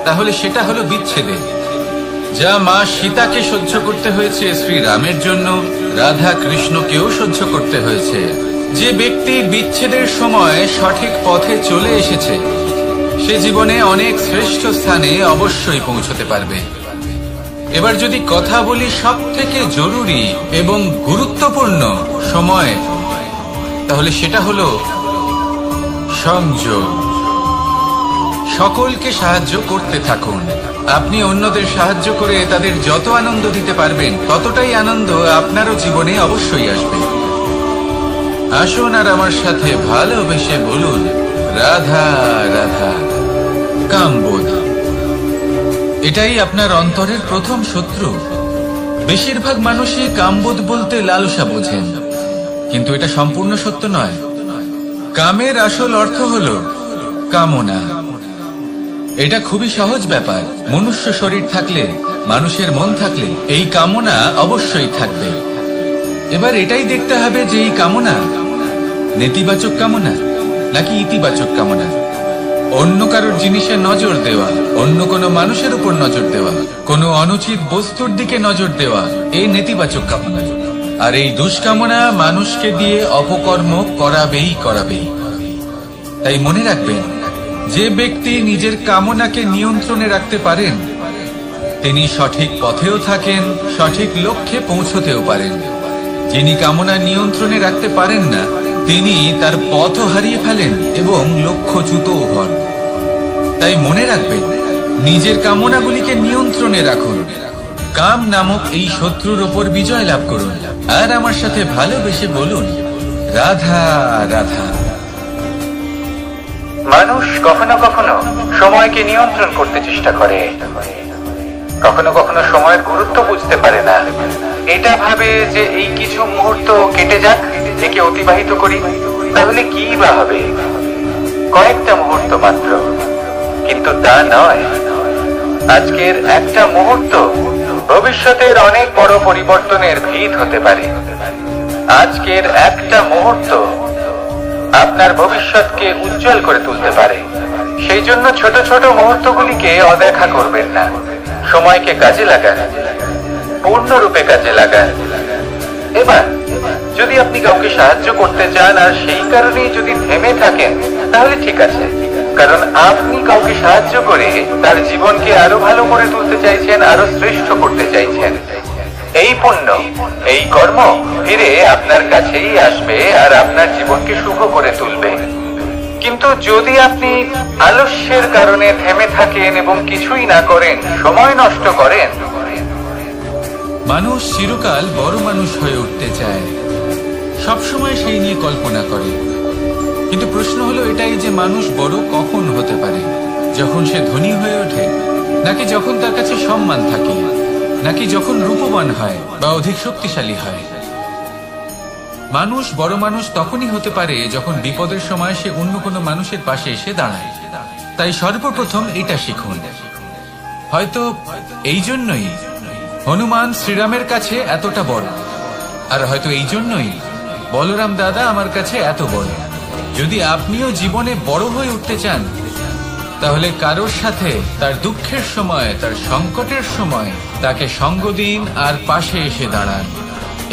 তাহলে সেটা হলো বিচ্ছেদের। যা মা সীতাকে সহ্য করতে হয়েছে শ্রীরামের জন্য, রাধা কৃষ্ণকেও সহ্য করতে হয়েছে। যে ব্যক্তি বিচ্ছেদের সময় সঠিক পথে চলে এসেছে, সে জীবনে অনেক শ্রেষ্ঠ স্থানে অবশ্যই পৌঁছতে পারবে। এবার যদি কথা বলি সব থেকে জরুরি এবং গুরুত্বপূর্ণ সময়, তাহলে সেটা হলো সংযোগ। সকলকে সাহায্য করতে থাকুন। আপনি অন্যদের সাহায্য করে তাদের যত আনন্দ দিতে পারবেন, ততটাই আনন্দ আপনারও জীবনে অবশ্যই আসবে। আসুন আর আমার সাথে ভালোবেসে বলুন, রাধা রাধা। কামবোধ, এটাই আপনার অন্তরের প্রথম শত্রু। বেশিরভাগ মানুষই কামবোধ বলতে লালসা বোঝেন, কিন্তু এটা সম্পূর্ণ সত্য নয়। কামের আসল অর্থ হলো কামনা। এটা খুবই সহজ ব্যাপার। মনুষ্য শরীর থাকলে, মানুষের মন থাকলে এই কামনা অবশ্যই থাকবে। এবার এটাই দেখতে হবে যে এই কামনা নেতিবাচক কামনা নাকি ইতিবাচক কামনা। অন্য কারোর জিনিসে নজর দেওয়া, অন্য কোনো মানুষের উপর নজর দেওয়া, কোনো অনুচিত বস্তুর দিকে নজর দেওয়া, এই নেতিবাচক কামনা। আর এই দুষ্কামনা মানুষকে দিয়ে অপকর্ম করাবেই। তাই মনে রাখবেন, যে ব্যক্তি নিজের কামনাকে নিয়ন্ত্রণে রাখতে পারেন, তিনি সঠিক পথেও থাকেন, সঠিক লক্ষ্যে পৌঁছতেও পারেন। যিনি কামনা নিয়ন্ত্রণে রাখতে পারেন না, তিনি তার পথও হারিয়ে ফেলেন এবং লক্ষ্যচ্যুতও হন। তাই মনে রাখবেন, নিজের কামনাগুলিকে নিয়ন্ত্রণে রাখুন। কাম নামক এই শত্রুর ওপর বিজয় লাভ করুন। আর আমার সাথে ভালোবেসে বলুন, রাধা রাধা। মানুষ কখনো কখনো সময়কে নিয়ন্ত্রণ করতে চেষ্টা করে, কখনো কখনো সময়ের গুরুত্ব বুঝতে পারে না। এটা ভাবে যে এই কিছু মুহূর্ত কেটে যাক, একে অতিবাহিত করি, তাহলে কি বা হবে। কয়েকটা মুহূর্ত মাত্র, কিন্তু তা নয়। আজকের একটা মুহূর্ত ভবিষ্যতের অনেক বড় পরিবর্তনের ভিত হতে পারে। আজকের একটা মুহূর্ত আপনার ভবিষ্যৎকে উজ্জ্বল করে তুলতে পারে। সেই জন্য ছোট ছোট মুহূর্তগুলিকে অদেখা করবেন না। সময়কে কাজে লাগান, পূর্ণরূপে কাজে লাগান। এবার যদি আপনি কাউকে সাহায্য করতে চান আর সেই কারণেই যদি থেমে থাকেন, তাহলে ঠিক আছে, কারণ আপনি কাউকে সাহায্য করে তার জীবনকে আরো ভালো করে তুলতে চাইছেন, আরো শ্রেষ্ঠ করতে চাইছেন। এই পুণ্য, এই কর্ম ফিরে আপনার কাছেই আসবে আর আপনার জীবনকে শুভ করে তুলবে। কিন্তু যদি আপনি আলস্যের কারণে থেমে থাকেন এবং কিছুই না করেন, সময় নষ্ট করেন, মানুষ চিরকাল বড় মানুষ হয়ে উঠতে চায়, সবসময় সেই নিয়ে কল্পনা করে। কিন্তু প্রশ্ন হলো এটাই যে মানুষ বড় কখন হতে পারে? যখন সে ধনী হয়ে ওঠে, নাকি যখন তার কাছে সম্মান থাকে, নাকি যখন রূপবান হয় বা অধিক শক্তিশালী হয়? মানুষ বড় মানুষ তখনই হতে পারে যখন বিপদের সময় সে অন্য কোনো মানুষের পাশে এসে দাঁড়ায়। তাই সর্বপ্রথম এটা শিখুন। হয়তো এই জন্যই হনুমান শ্রীরামের কাছে এতটা বড়, আর হয়তো এই জন্যই বলরাম দাদা আমার কাছে এত বড়। যদি আপনিও জীবনে বড় হয়ে উঠতে চান, তাহলে কারোর সাথে তার দুঃখের সময়, তার সংকটের সময় তাকে সঙ্গ দিন আর পাশে এসে দাঁড়ান।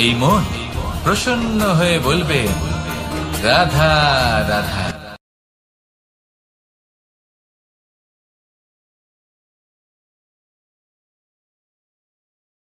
এই মন প্রসন্ন হয়ে বলবে, রাধা রাধা।